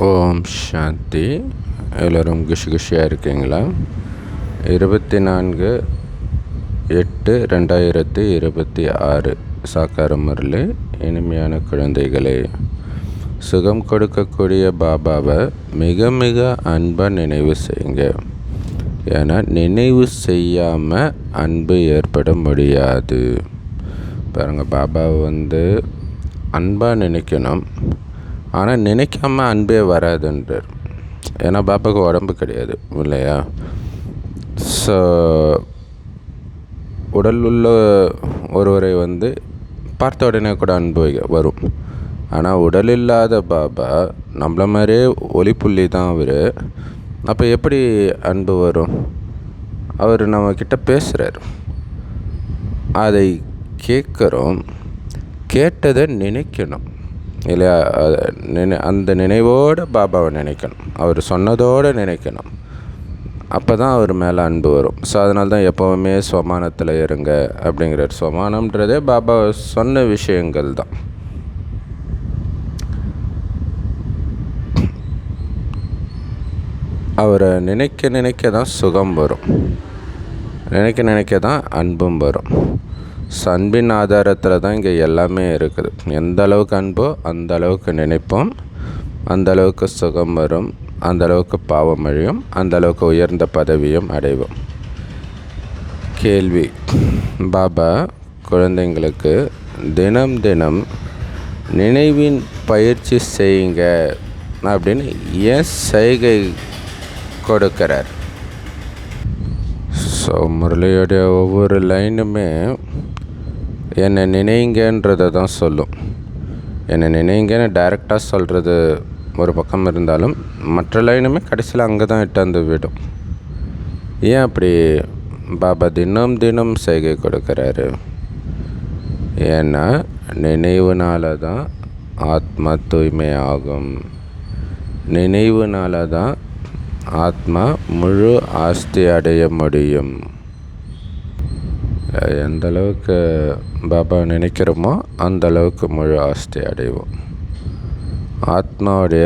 ஓம் சாந்தி. எல்லோரும் குஷியாக இருக்கீங்களா? 24/8/2026 சாக்கார முரளி. இனிமையான குழந்தைகளே, சுகம் கொடுக்கக்கூடிய பாபாவை மிக மிக அன்பாக நினைவு செய்யுங்க. ஏன்னா நினைவு செய்யாமல் அன்பு ஏற்பட முடியாது. பாருங்கள், பாபாவை அன்பாக நினைக்கணும். ஆனால் நினைக்காம அன்பே வராதுன்றார். ஏன்னா பாப்பாவுக்கு உடம்பு கிடையாது இல்லையா? ஸோ உடல் உள்ள ஒருவரை பார்த்த உடனே கூட அன்பு வரும். ஆனால் உடல் இல்லாத பாபா நம்மள மாதிரியே ஒளிப்புள்ளி தான் அவர். அப்போ எப்படி அன்பு வரும்? அவர் நம்மக்கிட்ட பேசுகிறார், அதை கேட்குறோம். கேட்டதை நினைக்கணும் இல்லையா? அந்த நினைவோடு பாபாவை நினைக்கணும், அவர் சொன்னதோடு நினைக்கணும். அப்போ தான் அவர் மேலே அன்பு வரும். ஸோ அதனால தான் எப்போவுமே ஸ்வமானத்தில் இருங்க அப்படிங்கிறார். ஸ்வமானம்ன்றதே பாபா சொன்ன விஷயங்கள் தான். அவரை நினைக்க நினைக்க தான் சுகம் வரும், நினைக்க நினைக்க தான் அன்பும் வரும். அன்பின் ஆதாரத்தில் தான் இங்கே எல்லாமே இருக்குது. எந்த அளவுக்கு அன்போ அந்த அளவுக்கு நினைப்போம், அந்த அளவுக்கு சுகம் வரும், அந்த அளவுக்கு பாவம் அழியும், அந்த அளவுக்கு உயர்ந்த பதவியும் அடைவோம். கேள்வி: பாபா குழந்தைங்களுக்கு தினம் தினம் நினைவின் பயிற்சி செய்யுங்க அப்படின்னு ஏன் செய்கை கொடுக்கிறார்? ஸோ முரளியோடைய ஒவ்வொரு லைனுமே என்னை நினைங்கன்றதை தான் சொல்லும். என்னை நினைங்கன்னு டைரெக்டாக சொல்கிறது ஒரு பக்கம் இருந்தாலும், மற்ற லைனுமே கடைசியில் அங்கே தான் இட்டாந்து விடும். ஏன் அப்படி பாபா தினம் தினம் செய்கை கொடுக்குறாரு? ஏன்னா நினைவுனால தான் ஆத்மா தூய்மையாகும். நினைவுனால தான் ஆத்மா முழு ஆஸ்தி அடைய முடியும். எந்த அளவுக்கு பாபா நினைக்கிறோமோ அந்த அளவுக்கு முழு ஆஸ்தி அடைவோம். ஆத்மாவுடைய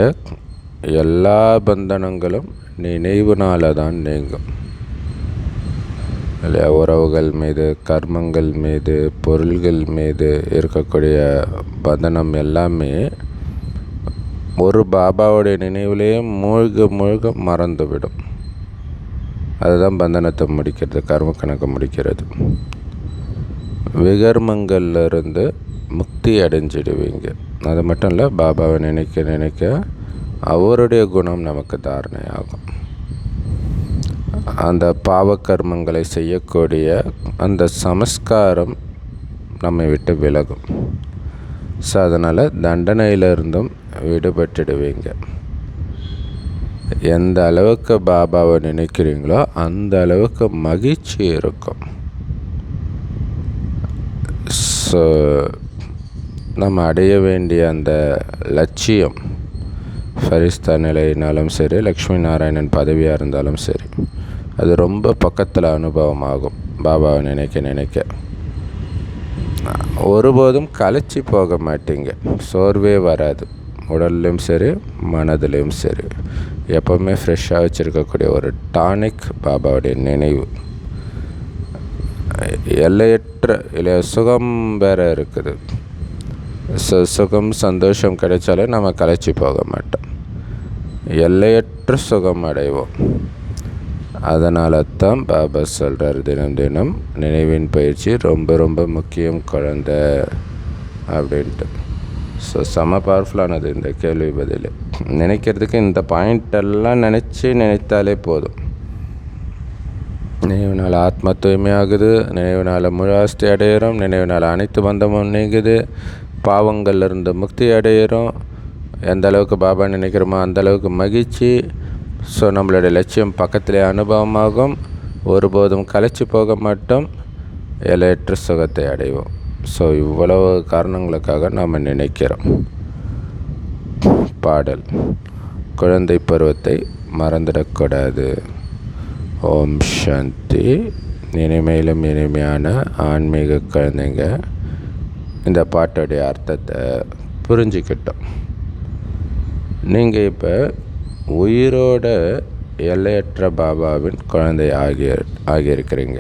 எல்லா பந்தனங்களும் நினைவுனால தான் நீங்கும் இல்லையா? உறவுகள் மீது, கர்மங்கள் மீது, பொருள்கள் மீது இருக்கக்கூடிய பந்தனம் எல்லாமே ஒரு பாபாவுடைய நினைவுலேயே மூழ்க மறந்துவிடும். அதுதான் பந்தனத்தை முடிக்கிறது, கர்ம கணக்கு முடிக்கிறது. விகர்மங்கள்லேருந்து முக்தி அடைஞ்சிடுவீங்க. அது மட்டும் இல்லை, பாபாவை நினைக்க நினைக்க அவருடைய குணம் நமக்கு தாரணையாகும். அந்த பாவக்கர்மங்களை செய்யக்கூடிய அந்த சமஸ்காரம் நம்மை விட்டு விலகும். ஸோ அதனால் தண்டனையிலிருந்தும் விடுபட்டுடுவீங்க. எந்த அளவுக்கு பாபாவை நினைக்கிறீங்களோ அந்த அளவுக்கு மகிழ்ச்சி இருக்கும். ஸோ நம்ம அடைய வேண்டிய அந்த லட்சியம், ஃபரிஸ்தா நிலையினாலும் சரி, லக்ஷ்மி நாராயணன் பதவியாக இருந்தாலும் சரி, அது ரொம்ப பக்கத்தில் அனுபவமாகும். பாபாவை நினைக்க நினைக்க ஒருபோதும் கலைச்சி போக மாட்டீங்க, சோர்வே வராது. உடல்லையும் சரி, மனதிலையும் சரி, எப்போவுமே ஃப்ரெஷ்ஷாக வச்சுருக்கக்கூடிய ஒரு டானிக் பாபாவுடைய நினைவு. எல்லையற்ற இல்லையா? சுகம் வேறு இருக்குது. சுகம் சந்தோஷம் கிடைச்சாலே நம்ம கலைச்சி போக மாட்டோம், எல்லையற்ற சுகம் அடைவோம். அதனால தான் பாபா சொல்கிறார், தினம் தினம் நினைவின் பயிற்சி ரொம்ப ரொம்ப முக்கியம் குழந்தை அப்படின்ட்டு. ஸோ செம பவர்ஃபுல்லானது இந்த கேள்வி பதில். நினைக்கிறதுக்கு இந்த பாயிண்டெல்லாம் நினைத்தாலே போதும். நினைவுனால் ஆத்மா தூய்மையாகுது, நினைவுனால் முழு ஆஸ்தி அடையிறோம், நினைவுனால் அனைத்து பந்தமும் நீங்குது, பாவங்கள்லேருந்து முக்தி அடையிறோம். எந்த அளவுக்கு பாபா நினைக்கிறோமோ அந்த அளவுக்கு மகிழ்ச்சி. ஸோ நம்மளுடைய லட்சியம் பக்கத்திலே அனுபவமாகும், ஒருபோதும் கலைச்சி போக மாட்டோம், எல்லையற்ற சுகத்தை அடைவோம். ஸோ இவ்வளவு காரணங்களுக்காக நாம் நினைக்கிறோம். பாடல்: குழந்தை பருவத்தை மறந்துடக்கூடாது. ஓம் சாந்தி. இனிமையிலும் இனிமையான ஆன்மீக குழந்தைங்க, இந்த பாட்டுடைய அர்த்தத்தை புரிஞ்சுக்கிட்டோம். நீங்கள் இப்போ உயிரோட எல்லையற்ற பாபாவின் குழந்தை ஆகியிருக்கிறீங்க.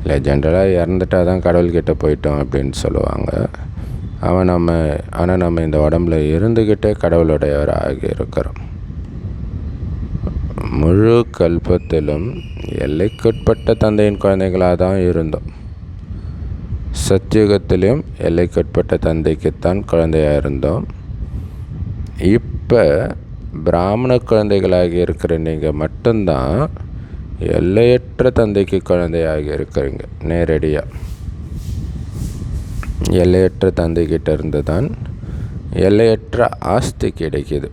இல்லை, ஜென்ரலாக இறந்துட்டால் தான் கடவுள்கிட்ட போயிட்டோம் அப்படின்னு சொல்லுவாங்க. ஆனால் நம்ம இந்த உடம்புல இருந்துக்கிட்டே கடவுளுடையவர் ஆகியிருக்கிறோம். முழு கல்பத்திலும் எல்லைக்குட்பட்ட தந்தையின் குழந்தைகளாக தான் இருந்தோம். சத்தியுகத்திலும் எல்லைக்குட்பட்ட தந்தைக்குத்தான் குழந்தையாக இருந்தோம். இப்போ பிராமண குழந்தைகளாகி இருக்கிற நீங்கள் மட்டும்தான் எல்லையற்ற தந்தைக்கு குழந்தையாகி இருக்கிறீங்க. நேரடியாக எல்லையற்ற தந்தைக்கிட்ட இருந்து தான் எல்லையற்ற ஆஸ்தி கிடைக்கிது.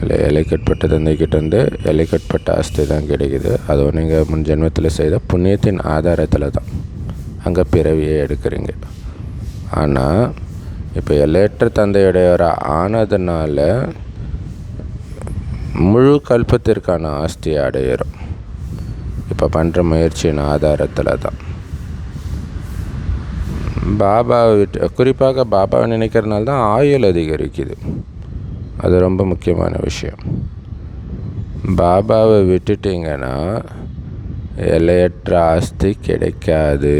இல்லை, எல்லைக்கட்பட்ட தந்தைக்கிட்டேருந்து எல்லைக்கட்பட்ட ஆஸ்தி தான் கிடைக்கிது. அதுவும் நீங்கள் முன் ஜென்மத்தில் செய்த புண்ணியத்தின் ஆதாரத்தில் தான் அங்கே பிறவியே எடுக்கிறீங்க. ஆனால் இப்போ எல்லையற்ற தந்தையுடையவராக ஆனதுனால முழு கல்பத்திற்கான ஆஸ்தியை அடையிறோம். இப்போ பண்ணுற முயற்சியின் ஆதாரத்தில் தான் பாபாவை குறிப்பாக பாபாவை நினைக்கிறதுனால தான் ஆயுள் அதிகரிக்குது. அது ரொம்ப முக்கியமான விஷயம். பாபாவை விட்டுட்டிங்கன்னா எல்லையற்ற ஆஸ்தி கிடைக்காது.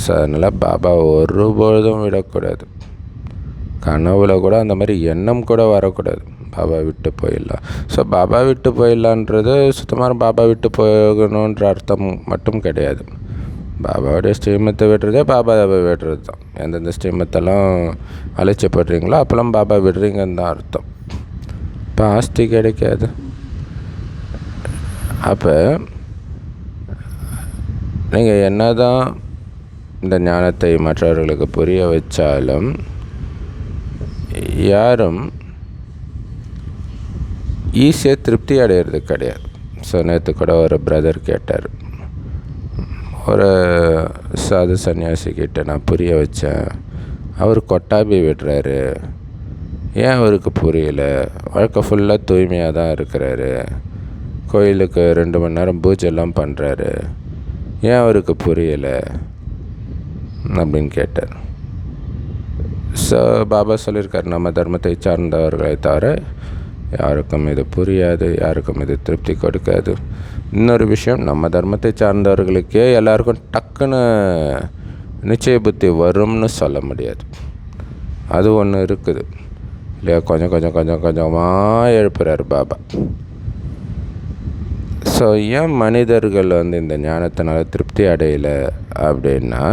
ஸோ அதனால் பாபாவை ஒருபொழுதும் விடக்கூடாது. கனவுல கூட அந்த மாதிரி எண்ணம் கூட வரக்கூடாது, பாபா விட்டு போயிடலாம். ஸோ பாபா விட்டு போயிடலான்றது சுத்தமாக பாபா விட்டு போகணுன்ற அர்த்தம் மட்டும் கிடையாது. பாபாவுடைய ஸ்ரீமத்தை விடுறதே பாபாவை விடுறது தான். எந்தெந்த ஸ்ரீமத்தெல்லாம் அழைச்சப்படுறீங்களோ அப்போல்லாம் பாபா விடுறீங்கன்னு தான் அர்த்தம். இப்போ ஆஸ்தி கிடைக்காது. அப்போ நீங்கள் என்ன தான் இந்த ஞானத்தை மற்றவர்களுக்கு புரிய வச்சாலும் யாரும் ஈஸியாக திருப்தி அடையிறது கிடையாது. ஸோ நேற்று கூட ஒரு பிரதர் கேட்டார், ஒரு சாது சன்னியாசிக்கிட்ட நான் புரிய வச்சேன், அவர் கொட்டாபி விடுறாரு, ஏன் அவருக்கு புரியல? வாழ்க்கை ஃபுல்லாக தூய்மையாக தான் இருக்கிறாரு, கோயிலுக்கு 2 மணி நேரம் பூஜைலாம் பண்ணுறாரு, ஏன் அவருக்கு புரியலை அப்படின்னு கேட்டார். ஸோ பாபா சொல்லியிருக்கார், நம்ம தர்மத்தை சார்ந்தவர்களை தவிர யாருக்கும் இது புரியாது, யாருக்கும் இது திருப்தி கொடுக்காது. இன்னொரு விஷயம், நம்ம தர்மத்தை சார்ந்தவர்களுக்கே எல்லாருக்கும் டக்குன்னு நிச்சய புத்தி வரும்னு சொல்ல முடியாது. அது ஒன்று இருக்குது இல்லையா? கொஞ்சமாக எழுப்புறார் பாபா. ஸோ ஏன் மனிதர்கள் இந்த ஞானத்தினால திருப்தி அடையலை அப்படின்னா,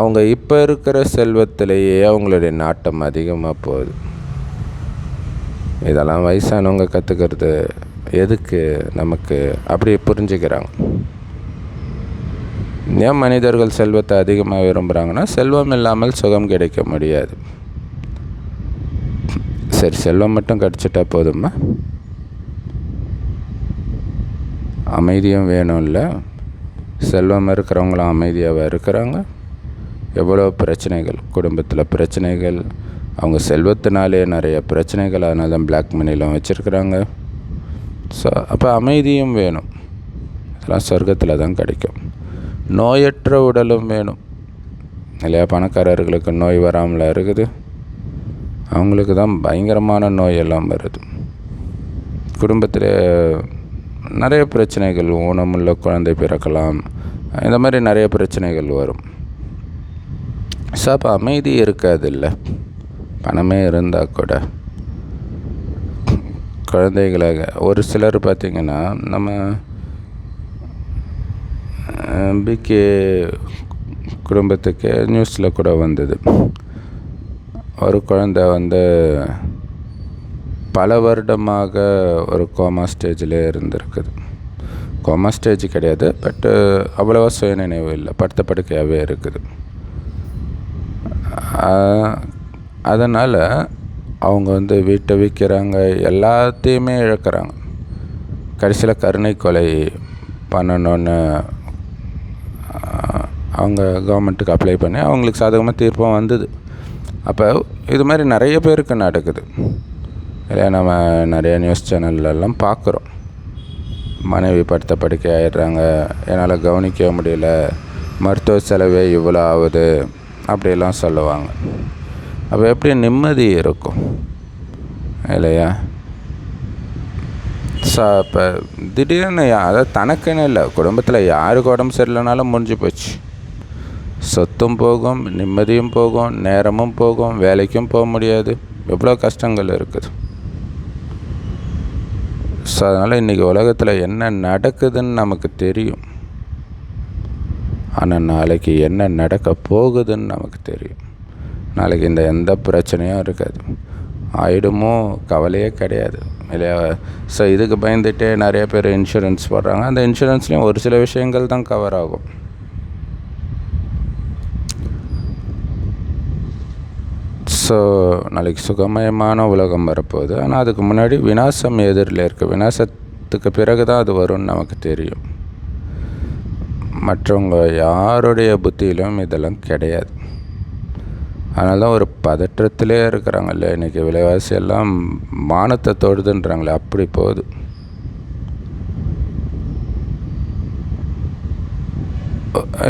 அவங்க இப்போ இருக்கிற செல்வத்திலேயே அவங்களுடைய நாட்டம் அதிகமாக போகுது. இதெல்லாம் வயசானவங்க கற்றுக்கிறது எதுக்கு நமக்கு அப்படி புரிஞ்சுக்கிறாங்க. ஏன் மனிதர்கள் செல்வத்தை அதிகமாக விரும்புகிறாங்கன்னா, செல்வம் இல்லாமல் சுகம் கிடைக்க முடியாது. சரி, செல்வம் மட்டும் கிடச்சிட்டா போதுமா? அமைதியும் வேணும் இல்லை? செல்வம் இருக்கிறவங்களும் அமைதியாக இருக்கிறாங்க. எவ்வளோ பிரச்சனைகள், குடும்பத்தில் பிரச்சனைகள், அவங்க செல்வத்தினாலே நிறைய பிரச்சனைகள், அதனால தான் பிளாக் மணிலாம் வச்சுருக்குறாங்க. ஸோ அப்போ அமைதியும் வேணும். அதெல்லாம் சொர்க்கத்தில் தான் கிடைக்கும். நோயற்ற உடலும் வேணும் இல்லையா? பணக்காரர்களுக்கு நோய் வராமலாம் இருக்குது, அவங்களுக்கு தான் பயங்கரமான நோயெல்லாம் வருது. குடும்பத்தில் நிறைய பிரச்சனைகள், ஊனமுள்ள குழந்தை பிறக்கலாம், இந்த மாதிரி நிறைய பிரச்சனைகள் வரும். ஸோ அப்போ அமைதி இருக்காது இல்லை? பணமே இருந்தால் கூட குழந்தைகளாக ஒரு சிலர் பார்த்திங்கன்னா, நம்ம பிகே குடும்பத்துக்கு நியூஸில் கூட வந்தது, ஒரு குழந்தை பல வருடமாக ஒரு கோமா ஸ்டேஜில் இருந்திருக்குது. கோமா ஸ்டேஜ் கிடையாது, பட்டு அவ்வளோவா சுயநினைவு இல்லை, படுத்த படுக்கையாகவே இருக்குது. அதனால் அவங்க வீட்டை விற்கிறாங்க, எல்லாத்தையுமே இழக்கிறாங்க. கடைசியில் கருணை கொலை பண்ணணுன்னு அவங்க கவர்மெண்ட்டுக்கு அப்ளை பண்ணி அவங்களுக்கு சாதகமாக தீர்ப்பும் வந்தது. அப்போ இது மாதிரி நிறைய பேருக்கு நடக்குது இல்லையா? நம்ம நிறைய நியூஸ் சேனல்லலாம் பார்க்குறோம். மனைவி படுத்த படுக்கை ஆகிடுறாங்க, என்னால் கவனிக்க முடியல, மருத்துவ செலவே இவ்வளோ ஆகுது அப்படியெல்லாம் சொல்லுவாங்க. அப்போ எப்படி நிம்மதி இருக்கும் இல்லையா? இப்போ திடீர்னு அதாவது தனக்குன்னு இல்லை, குடும்பத்தில் யாருக்கு உடம்பு சரியில்லைனாலும் முடிஞ்சு போச்சு. சொத்தும் போகும், நிம்மதியும் போகும், நேரமும் போகும், வேலைக்கும் போக முடியாது, எவ்வளோ கஷ்டங்கள் இருக்குது. ஸோ அதனால் இன்றைக்கி உலகத்தில் என்ன நடக்குதுன்னு நமக்கு தெரியும், ஆனால் நாளைக்கு என்ன நடக்க போகுதுன்னு நமக்கு தெரியும். நாளைக்கு இந்த எந்த பிரச்சனையும் இருக்காது, ஆயிடுமோ கவலையே கிடையாது இல்லையா? ஸோ இதுக்கு பயந்துகிட்டே நிறைய பேர் இன்சூரன்ஸ் போடுறாங்க. அந்த இன்சூரன்ஸ்லேயும் ஒரு சில விஷயங்கள் தான் கவர் ஆகும். ஸோ நாளைக்கு சுகமயமான உலகம் வரப்போகுது. ஆனால் அதுக்கு முன்னாடி விநாசம் எதிரில் இருக்குது. விநாசத்துக்கு பிறகு தான் அது வரும்னு நமக்கு தெரியும். மற்றவங்க யாருடைய புத்தியிலும் இதெல்லாம் கிடையாது. அதனால தான் ஒரு பதற்றத்திலே இருக்கிறாங்கல்ல. இன்றைக்கி விலைவாசி எல்லாம் வானத்தை தொடுதுன்றாங்களே, அப்படி போகுது.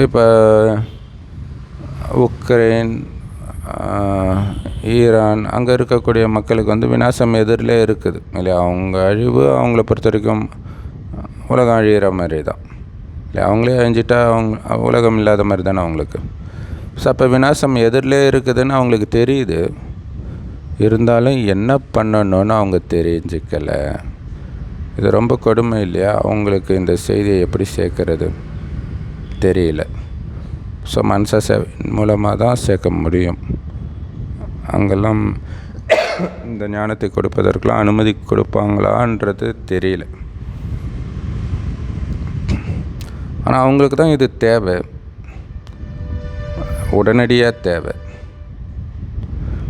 இப்போ உக்ரைன், ஈரான், அங்கே இருக்கக்கூடிய மக்களுக்கு விநாசம் எதிரிலே இருக்குது இல்லையா? அவங்க அழிவு அவங்கள பொறுத்த வரைக்கும் உலகம் அழிகிற மாதிரி தான் இல்லை. அவங்களே அழிஞ்சிட்டா உலகம் இல்லாத மாதிரி தானே அவங்களுக்கு. ஸோ அப்போ விநாசம் எதிரிலே இருக்குதுன்னு அவங்களுக்கு தெரியுது. இருந்தாலும் என்ன பண்ணணுன்னு அவங்க தெரிஞ்சிக்கலை. இது ரொம்ப கொடுமை இல்லையா? அவங்களுக்கு இந்த செய்தியை எப்படி சேர்க்கறது தெரியல. ஸோ மனச மூலமாக தான் சேர்க்க முடியும். அங்கெல்லாம் இந்த ஞானத்தை கொடுப்பதற்கெலாம் அனுமதி கொடுப்பாங்களான்றது தெரியல. ஆனால் அவங்களுக்கு தான் இது தேவை, உடனடியாக தேவை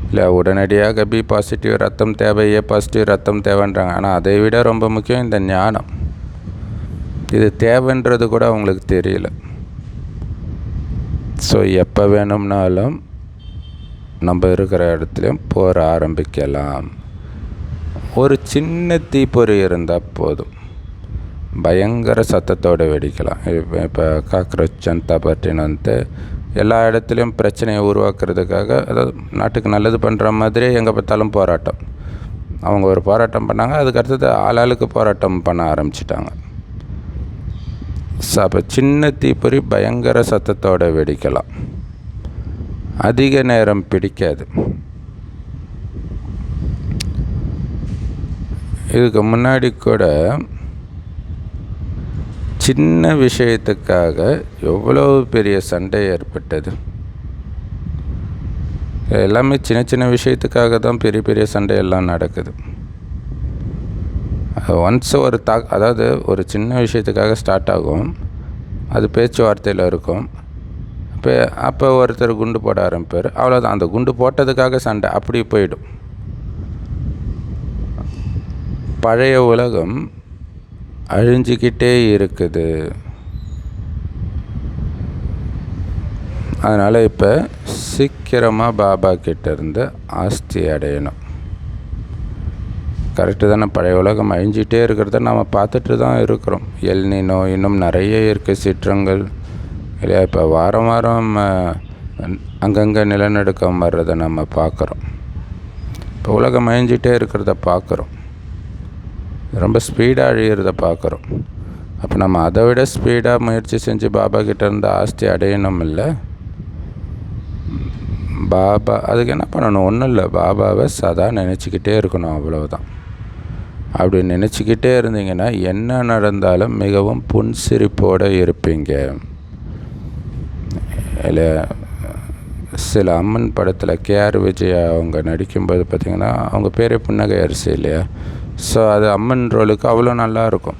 இல்லை. உடனடியாக பி பாசிட்டிவ் ரத்தம் தேவை, ஏ பாசிட்டிவ் ரத்தம் தேவைன்றாங்க. ஆனால் அதை விட ரொம்ப முக்கியம் இந்த ஞானம். இது தேவைன்றது கூட அவங்களுக்கு தெரியல. ஸோ எப்போ வேணும்னாலும் நம்ம இருக்கிற இடத்துலையும் போற ஆரம்பிக்கலாம். ஒரு சின்ன தீப்பொறி இருந்தால் போதும், பயங்கர சத்தத்தோடு வெடிக்கலாம். இப்போ காக்ரோச் ஜனதா பார்ட்டின்னு எல்லா இடத்துலையும் பிரச்சனையை உருவாக்குறதுக்காக, அதாவது நாட்டுக்கு நல்லது பண்ணுற மாதிரி எங்கே பார்த்தாலும் போராட்டம். அவங்க ஒரு போராட்டம் பண்ணாங்க, அதுக்கு அடுத்தது ஆளாளுக்கு போராட்டம் பண்ண ஆரம்பிச்சிட்டாங்க. ஸோ அப்போ சின்ன தீப்பொறி பயங்கர சத்தத்தோடு வெடிக்கலாம், அதிக நேரம் பிடிக்காது. இதுக்கு முன்னாடி கூட சின்ன விஷயத்துக்காக எவ்வளோ பெரிய சண்டை ஏற்பட்டது. எல்லாமே சின்ன சின்ன விஷயத்துக்காக தான் பெரிய பெரிய சண்டையெல்லாம் நடக்குது. ஒன்ஸ் ஒரு அதாவது ஒரு சின்ன விஷயத்துக்காக ஸ்டார்ட் ஆகும், அது பேச்சுவார்த்தையில் இருக்கும். அப்போ ஒருத்தர் குண்டு போட ஆரம்பிப்பார், அவ்வளோதான். அந்த குண்டு போட்டதுக்காக சண்டை அப்படி போயிடும். பழைய உலகம் அழிஞ்சிக்கிட்டே இருக்குது. அதனால் இப்போ சீக்கிரமாக பாபா கிட்டேருந்து ஆஸ்தி அடையணும். கரெக்டு தானே? பழைய உலகம் அழிஞ்சிட்டே இருக்கிறத நாம் பார்த்துட்டு தான் இருக்கிறோம். எல்னினோ இன்னும் நிறைய இயற்கை சீற்றங்கள் இல்லையா? இப்போ வாரம் வாரம் அங்கங்கே நிலநடுக்கம் வர்றதை நம்ம பார்க்குறோம். இப்போ உலகம் அழிஞ்சிட்டே இருக்கிறத பார்க்குறோம், ரொம்ப ஸ்பீடாக அழிகிறத பார்க்குறோம். அப்போ நம்ம அதை விட ஸ்பீடாக முயற்சி செஞ்சு பாபா கிட்டேருந்து ஆஸ்தி அடையணும் இல்லை? பாபா அதுக்கு என்ன பண்ணணும்? ஒன்றும் இல்லை, பாபாவை சதா நினச்சிக்கிட்டே இருக்கணும், அவ்வளவுதான். அப்படி நினச்சிக்கிட்டே இருந்தீங்கன்னா என்ன நடந்தாலும் மிகவும் புன்சிரிப்போடு இருப்பீங்க இல்லை? சில அம்மன் படத்தில் கேஆர் விஜயா அவங்க நடிக்கும்போது பார்த்திங்கன்னா அவங்க பேரே புன்னகை அரிசி இல்லையா? ஸோ அது அம்மன் ரோலுக்கு அவ்வளோ நல்லாயிருக்கும்.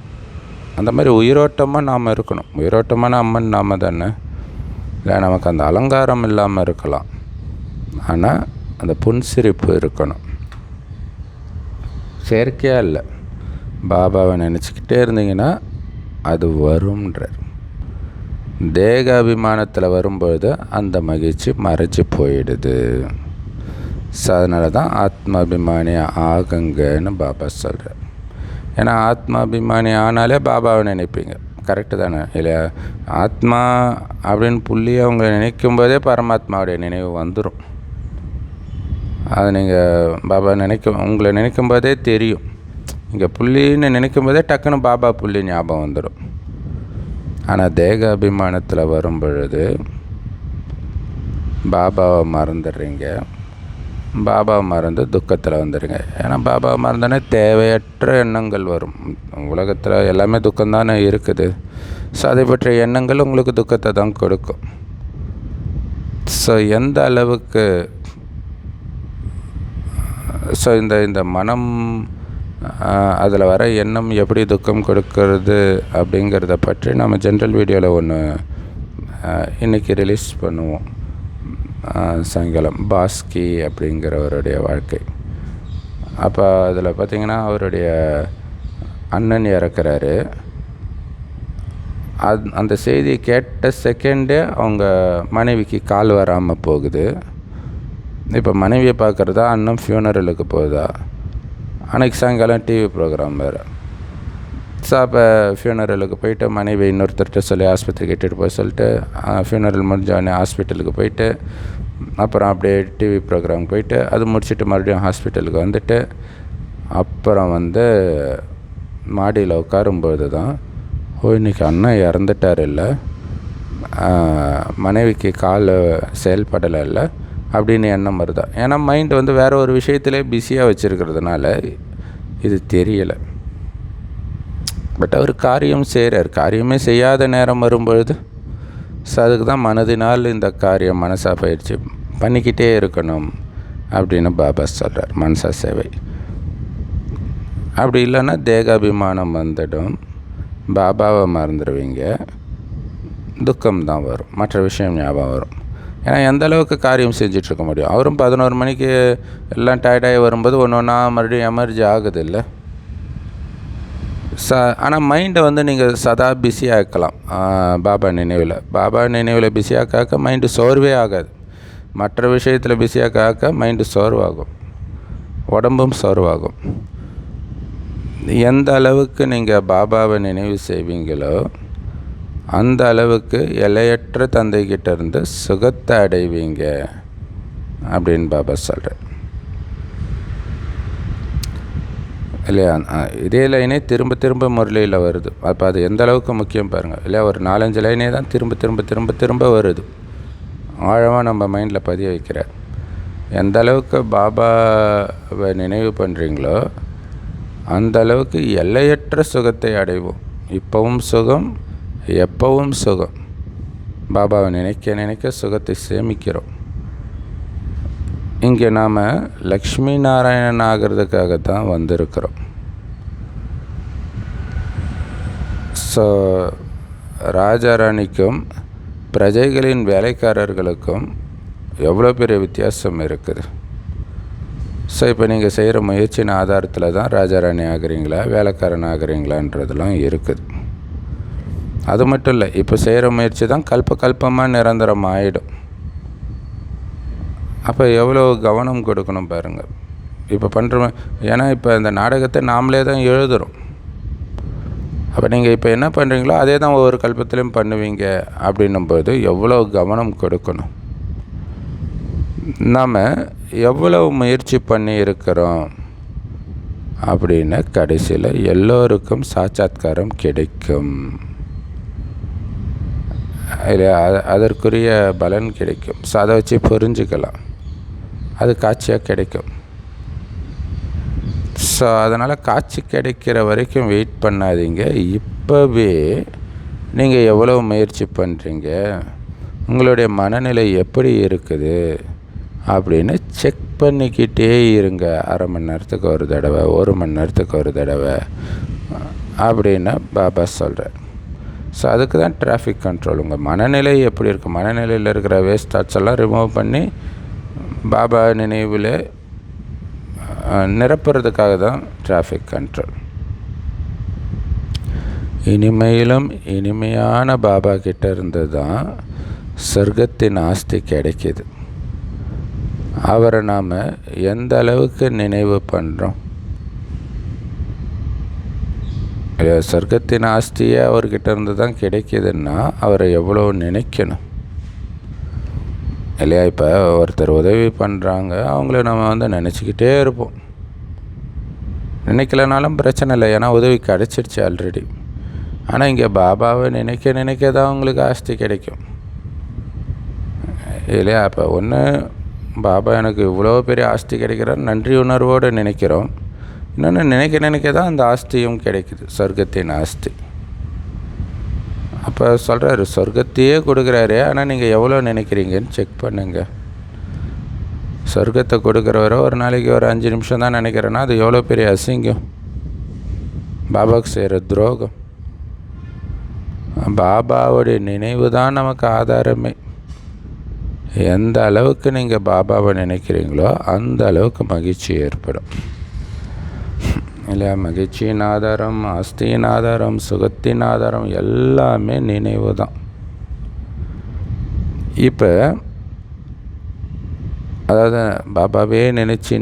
அந்த மாதிரி உயிரோட்டமாக நாம் இருக்கணும். உயிரோட்டமான அம்மன் நாம் தானே இல்லை? நமக்கு அந்த அலங்காரம் இல்லாமல் இருக்கலாம், ஆனால் அந்த புன்சிரிப்பு இருக்கணும். செயற்கையாக இல்லை, பாபாவை நினச்சிக்கிட்டே இருந்தீங்கன்னா அது வரும்ன்றார். தேக அபிமானத்தில் வரும்பொழுது அந்த மகிழ்ச்சி மறைச்சி போயிடுது. ஸோ அதனால தான் ஆத்மாபிமானி ஆகுங்கன்னு பாபா சொல்கிறார். ஏன்னா ஆத்மாபிமானி ஆனாலே பாபாவை நினைப்பீங்க. கரெக்டு தானே இல்லையா? ஆத்மா அப்படின்னு புள்ளியை அவங்க நினைக்கும் போதே பரமாத்மாவுடைய நினைவு வந்துடும். அது நீங்கள் பாபா உங்களை நினைக்கும் போதே தெரியும். இங்கே புள்ளின்னு நினைக்கும் போதே டக்குன்னு பாபா புள்ளி ஞாபகம் வந்துடும். ஆனால் தேக அபிமானத்தில் வரும் பொழுது பாபாவை மறந்துடுறீங்க. பாபாவை மறந்து துக்கத்தில் வந்துடுங்க. ஏன்னா பாபாவை மறந்தோடனே தேவையற்ற எண்ணங்கள் வரும். உலகத்தில் எல்லாமே துக்கம்தானே இருக்குது. ஸோ அதை பற்றிய எண்ணங்கள் உங்களுக்கு துக்கத்தை தான் கொடுக்கும். ஸோ எந்த அளவுக்கு இந்த மனம் அதில் வர எண்ணம் எப்படி துக்கம் கொடுக்கறது அப்படிங்கிறத பற்றி நம்ம ஜென்ரல் வீடியோவில் ஒன்று இன்றைக்கி ரிலீஸ் பண்ணுவோம். சாயங்காலம் பாஸ்கி அப்படிங்கிறவருடைய வாழ்க்கை. அப்போ அதில் பார்த்திங்கன்னா அவருடைய அண்ணன் இறக்குறாரு. அந்த செய்தியை கேட்ட செகண்டே அவங்க மனைவிக்கு கால் வராமல் போகுது. இப்போ மனைவியை பார்க்குறதா, அண்ணன் ஃபியூனரலுக்கு போகுதா? அன்றைக்கி சாயங்காலம் டிவி ப்ரோக்ராம் வேறு. ஸோ அப்போ ஃபியூனரலுக்கு போயிட்டு மனைவி இன்னொருத்தர்கிட்ட சொல்லி ஆஸ்பத்திரிக்கு இட்டுட்டு போய் சொல்லிட்டு ஃபியூனரல் முடிஞ்சோடனே ஹாஸ்பிட்டலுக்கு போயிட்டு அப்புறம் அப்படியே டிவி ப்ரோக்ராம் போயிட்டு அது முடிச்சுட்டு மறுபடியும் ஹாஸ்பிட்டலுக்கு வந்துட்டு அப்புறம் மாடியில் உட்காரும்போது தான் இன்றைக்கி அண்ணன் இறந்துட்டார் இல்லை, மனைவிக்கு கால் செயல்படலை இல்லை அப்படின்னு எண்ணம் வருதா. ஏன்னா மைண்டு வேறு ஒரு விஷயத்திலே பிஸியாக வச்சுருக்கிறதுனால இது தெரியலை. பட் அவர் காரியம் செய்கிறார். காரியமே செய்யாத நேரம் வரும்பொழுது அதுக்கு தான் மனதினால் இந்த காரியம் மனசா பயிற்சி பண்ணிக்கிட்டே இருக்கணும் அப்படின்னு பாபா சொல்கிறார். மனசா சேவை. அப்படி இல்லைன்னா தேகாபிமானம் வந்துடும், பாபாவை மறந்துடுவீங்க, துக்கம்தான் வரும், மற்ற விஷயம் ஞாபகம் வரும். ஏன்னா எந்த அளவுக்கு காரியம் செஞ்சிட்ருக்க முடியும். அவரும் 11 மணிக்கு எல்லாம் டயர்டாகி வரும்போது ஒன்று ஒன்றா மறுபடியும் எமர்ஜி ஆகுது இல்லை. ஆனால் மைண்டை நீங்கள் சதா பிஸியாக்கலாம். பாபா நினைவில் பிஸியாக்க மைண்டு சோர்வே ஆகாது. மற்ற விஷயத்தில் பிஸியாக்க மைண்டு சோர்வாகும், உடம்பும் சோர்வாகும். எந்த அளவுக்கு நீங்கள் பாபாவை நினைவு செய்வீங்களோ அந்த அளவுக்கு எல்லையற்ற தந்தைக்கிட்ட இருந்து சுகத்தை அடைவீங்க அப்படின்னு பாபா சொல்கிறார் இல்லையா? இதே லைனே திரும்ப திரும்ப முரளியில் வருது. அப்போ அது எந்த அளவுக்கு முக்கியம் பாருங்கள் இல்லையா? ஒரு 4-5 லைனே தான் திரும்ப திரும்ப திரும்ப திரும்ப வருது. ஆழமாக நம்ம மைண்டில் பதிய வைக்கிறார். எந்த அளவுக்கு பாபாவை நினைவு பண்ணுறீங்களோ அந்த அளவுக்கு எல்லையற்ற சுகத்தை அடைவோம். இப்போவும் சுகம், எப்பவும் சுகம். பாபாவை நினைக்க நினைக்க சுகத்தை சேமிக்கிறோம். இங்கே நாம் லக்ஷ்மி நாராயணன் ஆகிறதுக்காகத்தான் வந்திருக்கிறோம். ஸோ ராஜாராணிக்கும் பிரஜைகளின் வேலைக்காரர்களுக்கும் எவ்வளோ பெரிய வித்தியாசம் இருக்குது. ஸோ இப்போ நீங்கள் செய்கிற முயற்சியின் ஆதாரத்தில் தான் ராஜாராணி ஆகிறீங்களா வேலைக்காரன் ஆகிறீங்களான்றதெல்லாம் இருக்குது. அது மட்டும் இல்லை, இப்போ செய்கிற முயற்சி தான் கல்பமாக நிரந்தரம் ஆகிடும். அப்போ எவ்வளோ கவனம் கொடுக்கணும் பாருங்கள். இப்போ பண்ணுறோம். ஏன்னா இப்போ இந்த நாடகத்தை நாமளே தான் எழுதுகிறோம். அப்போ நீங்கள் இப்போ என்ன பண்ணுறீங்களோ அதே தான் ஒவ்வொரு கல்பத்திலையும் பண்ணுவீங்க அப்படின்னும்போது எவ்வளோ கவனம் கொடுக்கணும். நாம் எவ்வளோ முயற்சி பண்ணி இருக்கிறோம் அப்படின்னு கடைசியில் எல்லோருக்கும் சாட்சாத்காரம் கிடைக்கும் இல்லையா? அதற்குரிய பலன் கிடைக்கும். ஸோ அதை வச்சு புரிஞ்சுக்கலாம், அது காட்சியாக கிடைக்கும். ஸோ அதனால் காட்சி கிடைக்கிற வரைக்கும் வெயிட் பண்ணாதீங்க. இப்போவே நீங்கள் எவ்வளோ முயற்சி பண்ணுறீங்க, உங்களுடைய மனநிலை எப்படி இருக்குது அப்படின்னு செக் பண்ணிக்கிட்டே இருங்க. அரை மணி நேரத்துக்கு ஒரு தடவை, 1 மணி நேரத்துக்கு ஒரு தடவை அப்படின்னு பாபா சொல்கிறார். ஸோ அதுக்கு தான் டிராஃபிக் கண்ட்ரோல். உங்கள் மனநிலை எப்படி இருக்குது, மனநிலையில் இருக்கிற வேஸ்ட் தாட்ஸ் எல்லாம் ரிமூவ் பண்ணி பாபா நினைவில் நிரப்புறதுக்காக தான் டிராஃபிக் கண்ட்ரோல். இனிமையிலும் இனிமையான பாபா கிட்ட இருந்து தான் சொர்க்கத்தின் ஆஸ்தி கிடைக்கிது. அவரை நாம் எந்த அளவுக்கு நினைவு பண்ணுறோம், சொர்க்கத்தின் ஆஸ்தியே அவர்கிட்ட இருந்து தான் கிடைக்கிதுன்னா அவரை எவ்வளோ நினைக்கணும் இல்லையா? இப்போ ஒருத்தர் உதவி பண்ணுறாங்க, அவங்கள நம்ம நினச்சிக்கிட்டே இருப்போம். நினைக்கலனாலும் பிரச்சனை இல்லை, ஏன்னா உதவி கிடச்சிருச்சு ஆல்ரெடி. ஆனால் இங்கே பாபாவை நினைக்க நினைக்க தான் அவங்களுக்கு ஆஸ்தி கிடைக்கும் இல்லையா? அப்போ ஒன்று பாபா எனக்கு இவ்வளோ பெரிய ஆஸ்தி கிடைக்கிறார் நன்றி உணர்வோடு நினைக்கிறோம். இன்னொன்று நினைக்க நினைக்க தான் அந்த ஆஸ்தியும் கிடைக்குது, சொர்க்கத்தின் ஆஸ்தி. அப்போ சொல்கிறாரு சொர்க்கத்தையே கொடுக்குறாரு, ஆனால் நீங்கள் எவ்வளோ நினைக்கிறீங்கன்னு செக் பண்ணுங்கள். சொர்க்கத்தை கொடுக்குறவரை ஒரு நாளைக்கு ஒரு 5 நிமிஷம் தான் நினைக்கிறேன்னா அது எவ்வளோ பெரிய அசிங்கம், பாபாவுக்கு செய்கிற துரோகம். பாபாவுடைய நினைவு தான் நமக்கு ஆதாரமே. எந்த அளவுக்கு நீங்கள் பாபாவை நினைக்கிறீங்களோ அந்த அளவுக்கு மகிழ்ச்சி ஏற்படும் இல்லையா? மகிழ்ச்சியின் ஆதாரம், ஆஸ்தியின் ஆதாரம், சுகத்தின் ஆதாரம் எல்லாமே நினைவு தான். இப்போ அதாவது பாபாவே நினச்சி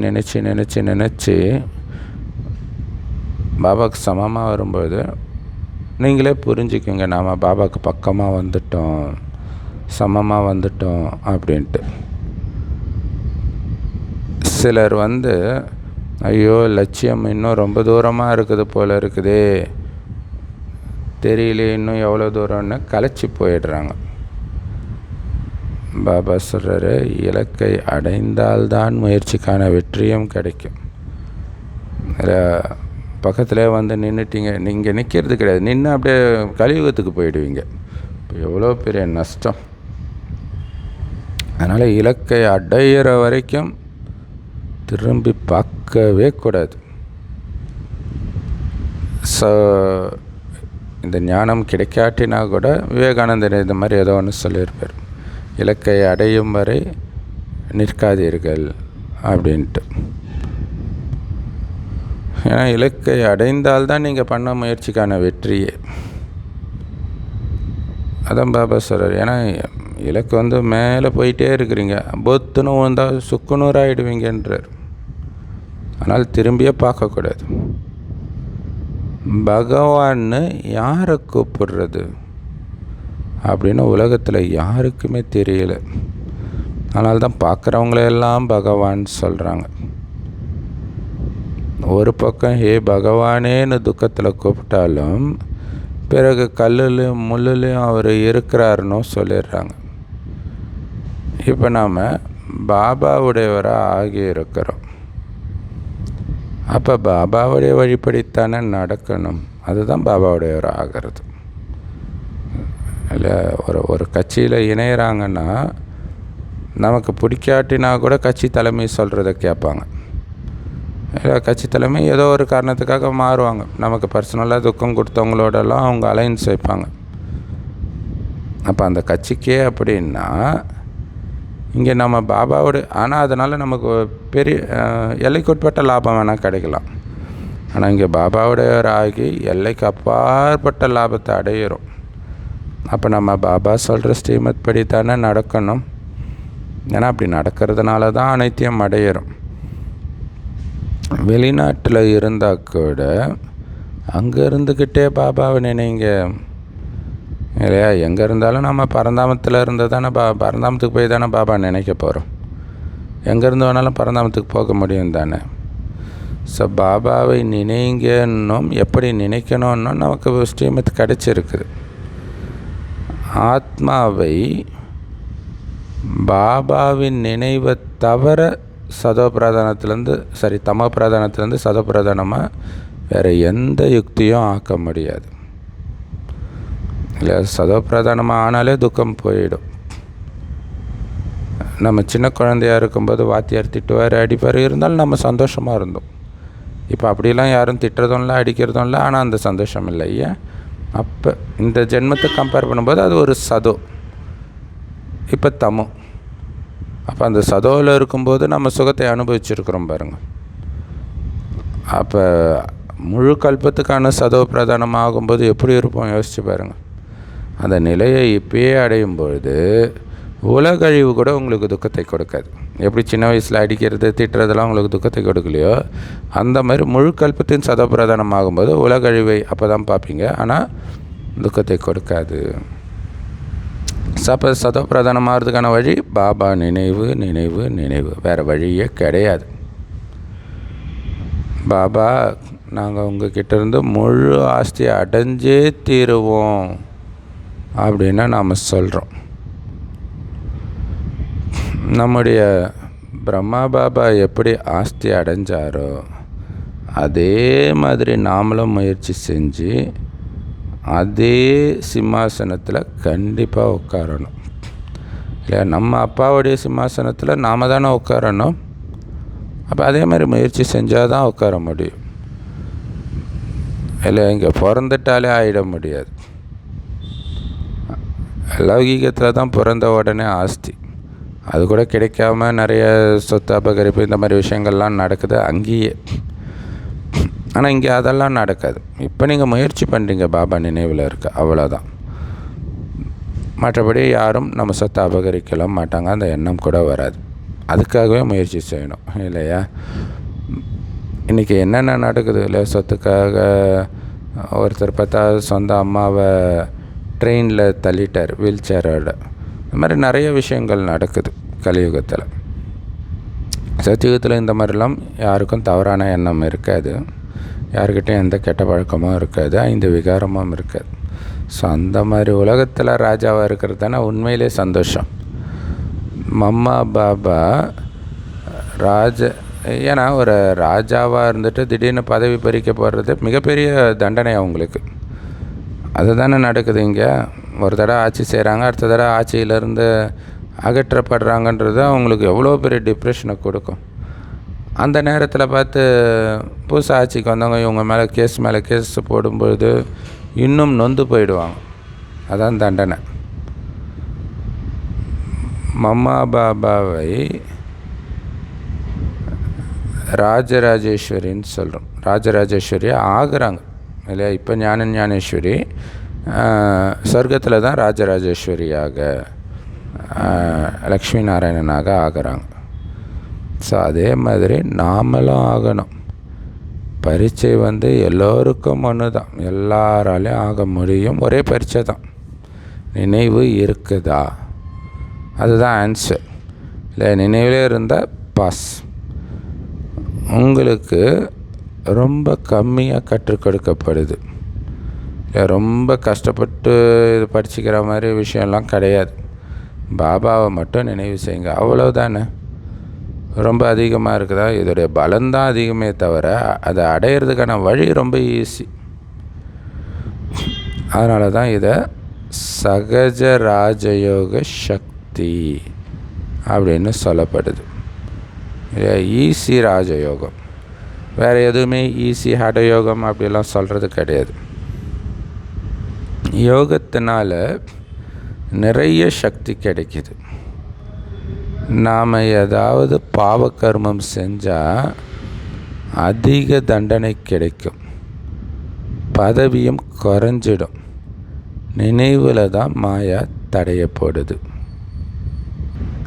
பாபாவுக்கு சமமாக வரும்போது நீங்களே புரிஞ்சுக்குங்க, நாம் பாபாவுக்கு பக்கமாக வந்துட்டோம், சமமாக வந்துட்டோம் அப்படின்ட்டு. சிலர் ஐயோ லட்சியம் இன்னும் ரொம்ப தூரமாக இருக்குது போல் இருக்குதே, தெரியல இன்னும் எவ்வளோ தூரம்னு கலைச்சி போயிடுறாங்க. பாபா சொல்கிறாரு, இலக்கை அடைந்தால்தான் முயற்சிக்கான வெற்றியும் கிடைக்கும். பக்கத்தில் நின்றுட்டீங்க, நீங்கள் நிற்கிறது கிடையாது, நின்று அப்படியே கலியுகத்துக்கு போயிடுவீங்க. இப்போ எவ்வளோ பெரிய நஷ்டம். அதனால் இலக்கை அடையிற வரைக்கும் திரும்பி பார்க்கவே கூடாது. இந்த ஞானம் கிடைக்காட்டினா கூட விவேகானந்தர் இந்த மாதிரி ஏதோ ஒன்று சொல்லியிருப்பார், இலக்கை அடையும் வரை நிற்காதீர்கள் அப்படின்ட்டு. ஏன்னா இலக்கை அடைந்தால்தான் நீங்கள் பண்ண முயற்சிக்கான வெற்றியே. அதான் பாபா சொல்கிறார். ஏன்னா இலக்கு மேலே போயிட்டே இருக்கிறீங்க, பொத்துன்னு வந்தால் சுக்குநூறாயிடுவீங்கன்றார். ஆனால் திரும்பியே பார்க்கக்கூடாது. பகவான்னு யாரை கூப்பிடுறது அப்படின்னு உலகத்தில் யாருக்குமே தெரியல. அதனால தான் பார்க்குறவங்களெல்லாம் பகவான் சொல்கிறாங்க. ஒரு பக்கம் ஹே பகவானேன்னு துக்கத்தில் கூப்பிட்டாலும் பிறகு கல்லுலையும் முள்ளுலையும் அவர் இருக்கிறாருன்னு சொல்லிடுறாங்க. இப்போ நாம் பாபாவுடையவராக ஆகி இருக்கிறோம். அப்போ பாபாவுடைய வழிபடித்தானே நடக்கணும். அதுதான் பாபாவுடையவராக ஆகிறது. இல்லை ஒரு கட்சியில் இணையிறாங்கன்னா நமக்கு பிடிக்காட்டினா கூட கட்சி தலைமை சொல்கிறத கேட்பாங்க. இல்லை கட்சி தலைமை ஏதோ ஒரு காரணத்துக்காக மாறுவாங்க. நமக்கு பர்சனலாக துக்கம் கொடுத்தவங்களோடலாம் அவங்க அலைன்ஸ் வைப்பாங்க. அப்போ அந்த கட்சிக்கே அப்படின்னா இங்கே நம்ம பாபாவோட, ஆனால் அதனால் நமக்கு பெரிய எல்லைக்குட்பட்ட லாபம் வேணால் கிடைக்கலாம். ஆனால் இங்கே பாபாவுடையவராகி எல்லைக்கு அப்பாற்பட்ட லாபத்தை அடையிறோம். அப்போ நம்ம பாபா சொல்கிற ஸ்ரீமத் படி தானே நடக்கணும். ஏன்னா அப்படி நடக்கிறதுனால தான் அனைத்தையும் அடையிறோம். வெளிநாட்டில் இருந்தால் கூட அங்கே இருந்துக்கிட்டே பாபாவை நினைங்க இல்லையா? எங்கே இருந்தாலும் நம்ம பரந்தாமத்தில் இருந்து தானே பரந்தாமத்துக்கு போய் தானே பாபா நினைக்க போகிறோம். எங்கேருந்து வேணாலும் பரந்தாமத்துக்கு போக முடியும் தானே. ஸோ பாபாவை நினைங்கன்னும் எப்படி நினைக்கணும்னும் நமக்கு ஸ்ரீமத் கிடச்சிருக்குது. ஆத்மாவை பாபாவின் நினைவை தவிர தமோ பிரதானத்துலேருந்து சதோ பிரதானமாக வேறு எந்த யுக்தியும் ஆக்க முடியாது. இல்லை சதோ பிரதானமாக ஆனாலே துக்கம் போயிடும். நம்ம சின்ன குழந்தையாக இருக்கும்போது வாத்தியார் திட்டுவார், அடிப்பார், இருந்தாலும் நம்ம சந்தோஷமாக இருந்தோம். இப்போ அப்படிலாம் யாரும் திட்டுறதும் இல்லை, அடிக்கிறதும் இல்லை, ஆனால் அந்த சந்தோஷம் இல்லை. ஏன்? அப்போ இந்த ஜென்மத்தை கம்பேர் பண்ணும்போது அது ஒரு சதோ, இப்போ தமோ. அப்போ அந்த சதோவில் இருக்கும்போது நம்ம சுகத்தை அனுபவிச்சிருக்கிறோம் பாருங்கள். அப்போ முழு கல்பத்துக்கான சதோ பிரதானம் ஆகும்போது எப்படி இருப்போம் யோசித்து பாருங்கள். அந்த நிலையை இப்பயே அடையும் பொழுது உலகழிவு கூட உங்களுக்கு துக்கத்தை கொடுக்காது. எப்படி சின்ன வயசில் அடிக்கிறது திட்டுறதெல்லாம் உங்களுக்கு துக்கத்தை கொடுக்கலையோ, அந்த மாதிரி முழு கல்பத்தின் சதப்பிரதானம் ஆகும்போது உலகழிவை அப்போ தான் பார்ப்பீங்க. ஆனால் துக்கத்தை கொடுக்காது. அப்போ சதப்பிரதானம் ஆகிறதுக்கான வழி பாபா நினைவு நினைவு நினைவு, வேறு வழியே கிடையாது. பாபா நாங்கள் உங்ககிட்ட இருந்து முழு ஆஸ்தியை அடைஞ்சே தீருவோம் அப்படின்னு நாம் சொல்கிறோம். நம்முடைய பிரம்மா பாபா எப்படி ஆஸ்தி அடைஞ்சாரோ அதே மாதிரி நாமளும் முயற்சி செஞ்சு அதே சிம்மாசனத்தில் கண்டிப்பாக உட்காரணும். இல்லை, நம்ம அப்பாவுடைய சிம்மாசனத்தில் நாம் தானே உட்காரணும். அப்போ அதே மாதிரி முயற்சி செஞ்சால் தான் உட்கார முடியும். இல்லை, இங்கே பிறந்துட்டாலே ஆகிட முடியாது. லௌகீகத்தில் தான் பிறந்த உடனே ஆஸ்தி, அது கூட கிடைக்காம நிறைய சொத்து அபகரிப்பு இந்த மாதிரி விஷயங்கள்லாம் நடக்குது அங்கேயே. ஆனால் இங்கே அதெல்லாம் நடக்காது. இப்போ நீங்கள் முயற்சி பண்ணுறீங்க பாபா நினைவில் இருக்க, அவ்வளோதான். மற்றபடி யாரும் நம்ம சொத்தை அபகரிக்கலாம் மாட்டாங்க, அந்த எண்ணம் கூட வராது. அதுக்காகவே முயற்சி செய்யணும் இல்லையா? இன்றைக்கி என்னென்ன நடக்குது இல்லை, சொத்துக்காக ஒருத்தர் பார்த்தா சொந்த அம்மாவை ட்ரெயினில் தள்ளிட்டார் வீல் சேரோட. இந்த மாதிரி நிறைய விஷயங்கள் நடக்குது கலியுகத்தில். சத்தியுகத்தில் இந்த மாதிரிலாம் யாருக்கும் தவறான எண்ணம் இருக்காது, யாருக்கிட்டையும் எந்த கெட்ட பழக்கமும் இருக்காது, 5 விகாரமும் இருக்காது. ஸோ அந்த மாதிரி உலகத்தில் ராஜாவாக இருக்கிறது தானே உண்மையிலே சந்தோஷம். மம்மா பாபா ஏன்னா ஒரு ராஜாவாக இருந்துட்டு திடீர்னு பதவி பறிக்க போடுறது மிகப்பெரிய தண்டனை அவங்களுக்கு. அது தானே நடக்குது இங்கே. ஒரு தடவை ஆட்சி செய்கிறாங்க, அடுத்த தடவை ஆட்சியிலேருந்து அகற்றப்படுறாங்கன்றது அவங்களுக்கு எவ்வளோ பெரிய டிப்ரெஷனை கொடுக்கும். அந்த நேரத்தில் பார்த்து புதுசாக ஆட்சிக்கு வந்தவங்க இவங்க மேலே கேஸ் போடும்பொழுது இன்னும் நொந்து போயிடுவாங்க. அதான் தண்டனை. மம்மா பாபாவை ராஜராஜேஸ்வரின்னு சொல்கிறோம். ராஜராஜேஸ்வரியாக ஆகுறாங்க இல்லையா? இப்போ ஞானேஸ்வரி சொர்க்கத்தில் தான் ராஜராஜேஸ்வரியாக லக்ஷ்மி நாராயணனாக ஆகிறாங்க. ஸோ அதே மாதிரி நாமளும் ஆகணும். பரீட்சை எல்லோருக்கும் ஒன்று தான், எல்லாராலையும் ஆக முடியும். ஒரே பரீட்சை தான். நினைவு இருக்குதா, அதுதான் ஆன்சர். இல்லை, நினைவிலே இருந்தால் பாஸ். உங்களுக்கு ரொம்ப கம்மியாக கற்றுக் கொடுக்கப்படுது. ரொம்ப கஷ்டப்பட்டு இது படிச்சுக்கிற மாதிரி விஷயம்லாம் கிடையாது. பாபாவை மட்டும் நினைவு செய்யுங்க, அவ்வளோதானே. ரொம்ப அதிகமாக இருக்குதா? இதோடைய பலம்தான் அதிகமே தவிர அதை அடையிறதுக்கான வழி ரொம்ப ஈஸி. அதனால தான் இதை சகஜ ராஜயோக சக்தி அப்படின்னு சொல்லப்படுது. ஈஸி ராஜயோகம். வேறு எதுவுமே ஈஸி ஹடயோகம் அப்படிலாம் சொல்கிறது கிடையாது. யோகத்தினால நிறைய சக்தி கிடைக்கிது. நாம் ஏதாவது பாவக்கர்மம் செஞ்சால் அதிக தண்டனை கிடைக்கும், பதவியும் குறைஞ்சிடும். நினைவில் தான் மாயா தடையப்படுது.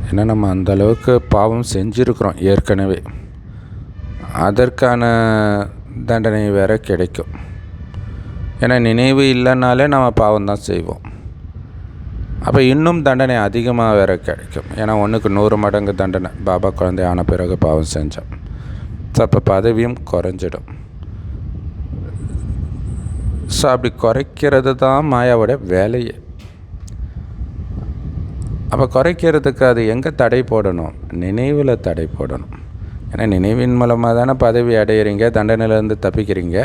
ஏன்னா நம்ம அந்தளவுக்கு பாவம் செஞ்சுருக்குறோம் ஏற்கனவே, அதற்கான தண்டனை வேறு கிடைக்கும். ஏன்னா நினைவு இல்லைனாலே நம்ம பாவம் தான் செய்வோம். அப்போ இன்னும் தண்டனை அதிகமாக வேறு கிடைக்கும். ஏன்னா 1க்கு 100 மடங்கு தண்டனை பாபா குழந்தை ஆன பிறகு பாவம் செஞ்சோம். ஸோ அப்போ பதவியும் குறைஞ்சிடும். ஸோ அப்படி குறைக்கிறது தான் மாயாவோட வேலையே. அப்போ குறைக்கிறதுக்கு அது எங்கே தடை போடணும்? நினைவில் தடை போடணும். ஏன்னா நினைவின் மூலமாக தானே பதவி அடையிறீங்க, தண்டனையிலேருந்து தப்பிக்கிறீங்க.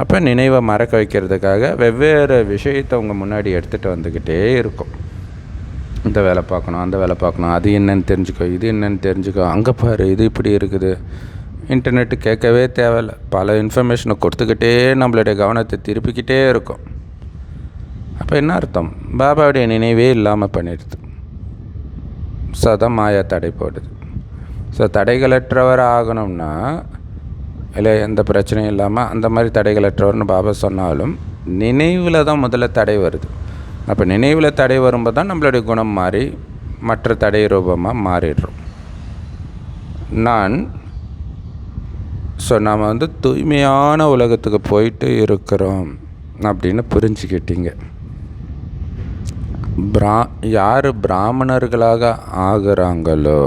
அப்போ நினைவை மறக்க வைக்கிறதுக்காக வெவ்வேறு விஷயத்தை உங்கள் முன்னாடி எடுத்துகிட்டு வந்துக்கிட்டே இருக்கும். இந்த வேலை பார்க்கணும், அந்த வேலை பார்க்கணும், அது என்னன்னு தெரிஞ்சுக்கோ, இது என்னன்னு தெரிஞ்சுக்கோ, அங்கே பாரு இது இப்படி இருக்குது. இன்டர்நெட்டு கேட்கவே தேவையில்லை, பல இன்ஃபர்மேஷனை கொடுத்துக்கிட்டே நம்மளுடைய கவனத்தை திருப்பிக்கிட்டே இருக்கும். அப்போ என்ன அர்த்தம்? பாபாவுடைய நினைவே இல்லாமல் பண்ணிடுது. ஸோ அதான் மாயா தடை போடுது. ஸோ தடைகளற்றவர் ஆகணும்னா, இல்லை எந்த பிரச்சனையும் இல்லாமல் அந்த மாதிரி தடைகளற்றவர்னு பாபா சொன்னாலும் நினைவில் தான் முதல்ல தடை வருது. அப்போ நினைவில் தடை வரும்போது தான் நம்மளுடைய குணம் மாறி மற்ற தடை ரூபமாக மாறிடுறோம். நான் நாம் தூய்மையான உலகத்துக்கு போயிட்டு இருக்கிறோம் அப்படின்னு புரிஞ்சுக்கிட்டீங்க. யார் பிராமணர்களாக ஆகிறாங்களோ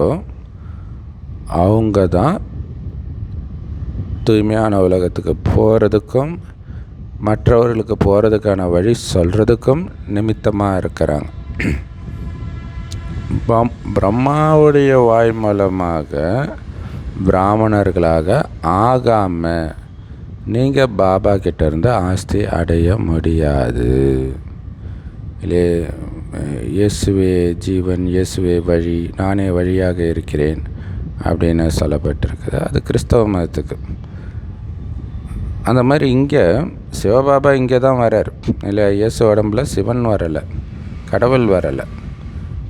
அவங்க தான் தூய்மையான உலகத்துக்கு போகிறதுக்கும் மற்றவர்களுக்கு போகிறதுக்கான வழி சொல்கிறதுக்கும் நிமித்தமாக இருக்கிறாங்க. பிரம்மாவுடைய வாய் மூலமாக பிராமணர்களாக ஆகாமல் நீங்கள் பாபா கிட்டேருந்து ஆஸ்தி அடைய முடியாது. இல்லை, இயேசுவே ஜீவன், இயேசுவே வழி, நானே வழியாக இருக்கிறேன் அப்படின்னு சொல்லப்பட்டிருக்குது. அது கிறிஸ்தவ மதத்துக்கு. அந்த மாதிரி இங்கே சிவபாபா இங்கே தான் வரார். இல்லை, இயேசு உடம்புல சிவன் வரலை, கடவுள் வரலை,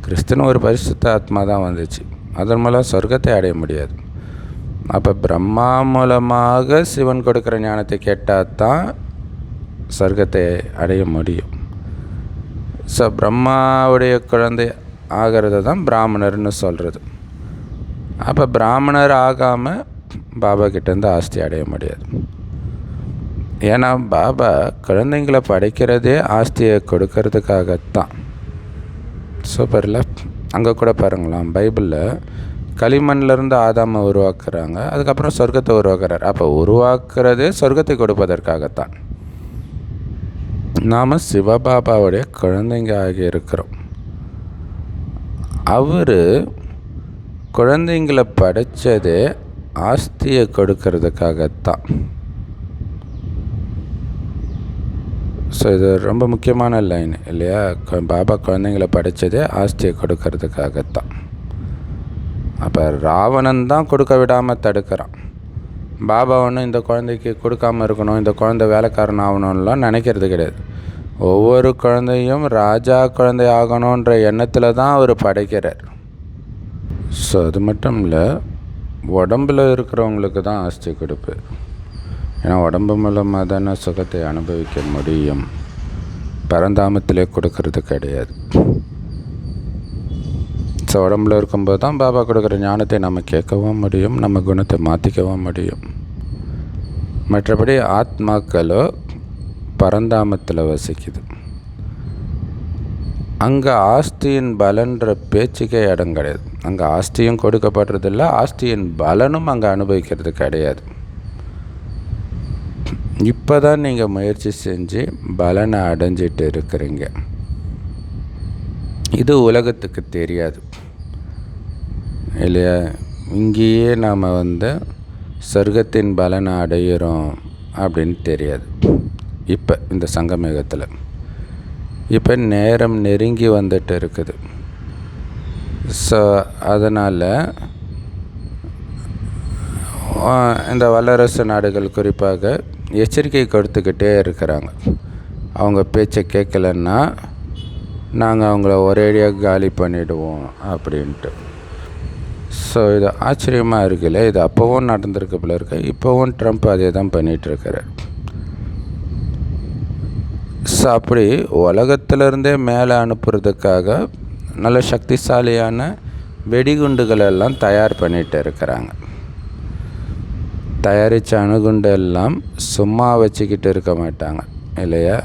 கிறிஸ்துன்னு ஒரு பரிசுத்த ஆத்மா தான் வந்துச்சு. அதன் மூலம் சொர்க்கத்தை அடைய முடியாது. அப்போ பிரம்மா மூலமாக சிவன் கொடுக்குற ஞானத்தை கேட்டால் தான் சொர்க்கத்தை அடைய முடியும். ஸோ பிரம்மாவுடைய குழந்தை ஆகிறது தான் பிராமணர்னு சொல்கிறது. அப்போ பிராமணர் ஆகாமல் பாபா கிட்டேருந்து ஆஸ்தி அடைய முடியாது. ஏன்னா பாபா குழந்தைங்களை படைக்கிறதே ஆஸ்தியை கொடுக்கறதுக்காகத்தான். சூப்பரில் அங்கே கூட பாருங்களாம், பைபிளில் களிமண்லேருந்து ஆதாமை உருவாக்குறாங்க, அதுக்கப்புறம் சொர்க்கத்தை உருவாக்குறாரு. அப்போ உருவாக்குறதே சொர்க்கத்தை கொடுப்பதற்காகத்தான். நாம் சிவபாபாவுடைய குழந்தைங்க ஆகி இருக்கிறோம். அவர் குழந்தைங்களை படைத்ததே ஆஸ்தியை கொடுக்கறதுக்காகத்தான். ஸோ இது ரொம்ப முக்கியமான லைன் இல்லையா? பாபா குழந்தைங்களை படைத்ததே ஆஸ்தியை கொடுக்கறதுக்காகத்தான். அப்போ ராவணன் தான் கொடுக்க விடாமல் தடுக்கிறான். பாபா ஒன்றும் இந்த குழந்தைக்கு கொடுக்காமல் இருக்கணும், இந்த குழந்தை வேலைக்காரன் ஆகணும்லாம் நினைக்கிறது கிடையாது. ஒவ்வொரு குழந்தையும் ராஜா குழந்தை ஆகணுன்ற எண்ணத்தில் தான் அவர் படைக்கிறார். ஸோ அது மட்டும் இல்லை, உடம்பில் இருக்கிறவங்களுக்கு தான் ஆஸ்தி கொடுப்பு. ஏன்னா உடம்பு மூலமாக தானே சுகத்தை அனுபவிக்க முடியும், பரந்தாமத்திலே கொடுக்கறது கிடையாது. ஸோ உடம்புல இருக்கும்போது தான் பாபா கொடுக்குற ஞானத்தை நம்ம கேட்கவும் முடியும், நம்ம குணத்தை மாற்றிக்கவும் முடியும். மற்றபடி ஆத்மாக்களோ பரந்தாமத்தில் வசிக்குது. அங்கே ஆஸ்தியின் பலன்ற பேச்சுக்கே இடம் கிடையாது. அங்கே ஆஸ்தியும் கொடுக்கப்படுறதில்ல, ஆஸ்தியின் பலனும் அங்கே அனுபவிக்கிறது கிடையாது. இப்போ தான் நீங்கள் முயற்சி செஞ்சு பலனை அடைஞ்சிட்டு இருக்கிறீங்க. இது உலகத்துக்கு தெரியாது இல்லையா? இங்கேயே நாம் சொர்க்கத்தின் பலனை அடையிறோம் அப்படின்னு தெரியாது. இப்போ இந்த சங்கமேகத்தில் இப்போ நேரம் நெருங்கி வந்துட்டு இருக்குது. ஸோ அதனால் இந்த வல்லரசு நாடுகள் குறிப்பாக எச்சரிக்கை கொடுத்துக்கிட்டே இருக்கிறாங்க. அவங்க பேச்சை கேட்கலன்னா நாங்கள் அவங்கள ஒரேடியாக காலி பண்ணிவிடுவோம் அப்படின்ட்டு. ஸோ இது ஆச்சரியமாக இருக்குல்ல? இது அப்போவும் நடந்திருக்கு போல இருக்கு. இப்போவும் ட்ரம்ப் அதே தான் பண்ணிகிட்ருக்கிறார். ஸோ அப்படி உலகத்திலேருந்தே மேலே அனுப்புறதுக்காக நல்ல சக்திசாலியான வெடிகுண்டுகள் எல்லாம் தயார் பண்ணிகிட்டு இருக்கிறாங்க. தயாரித்த அணுகுண்டு எல்லாம் சும்மா வச்சுக்கிட்டு இருக்க மாட்டாங்க இல்லையா?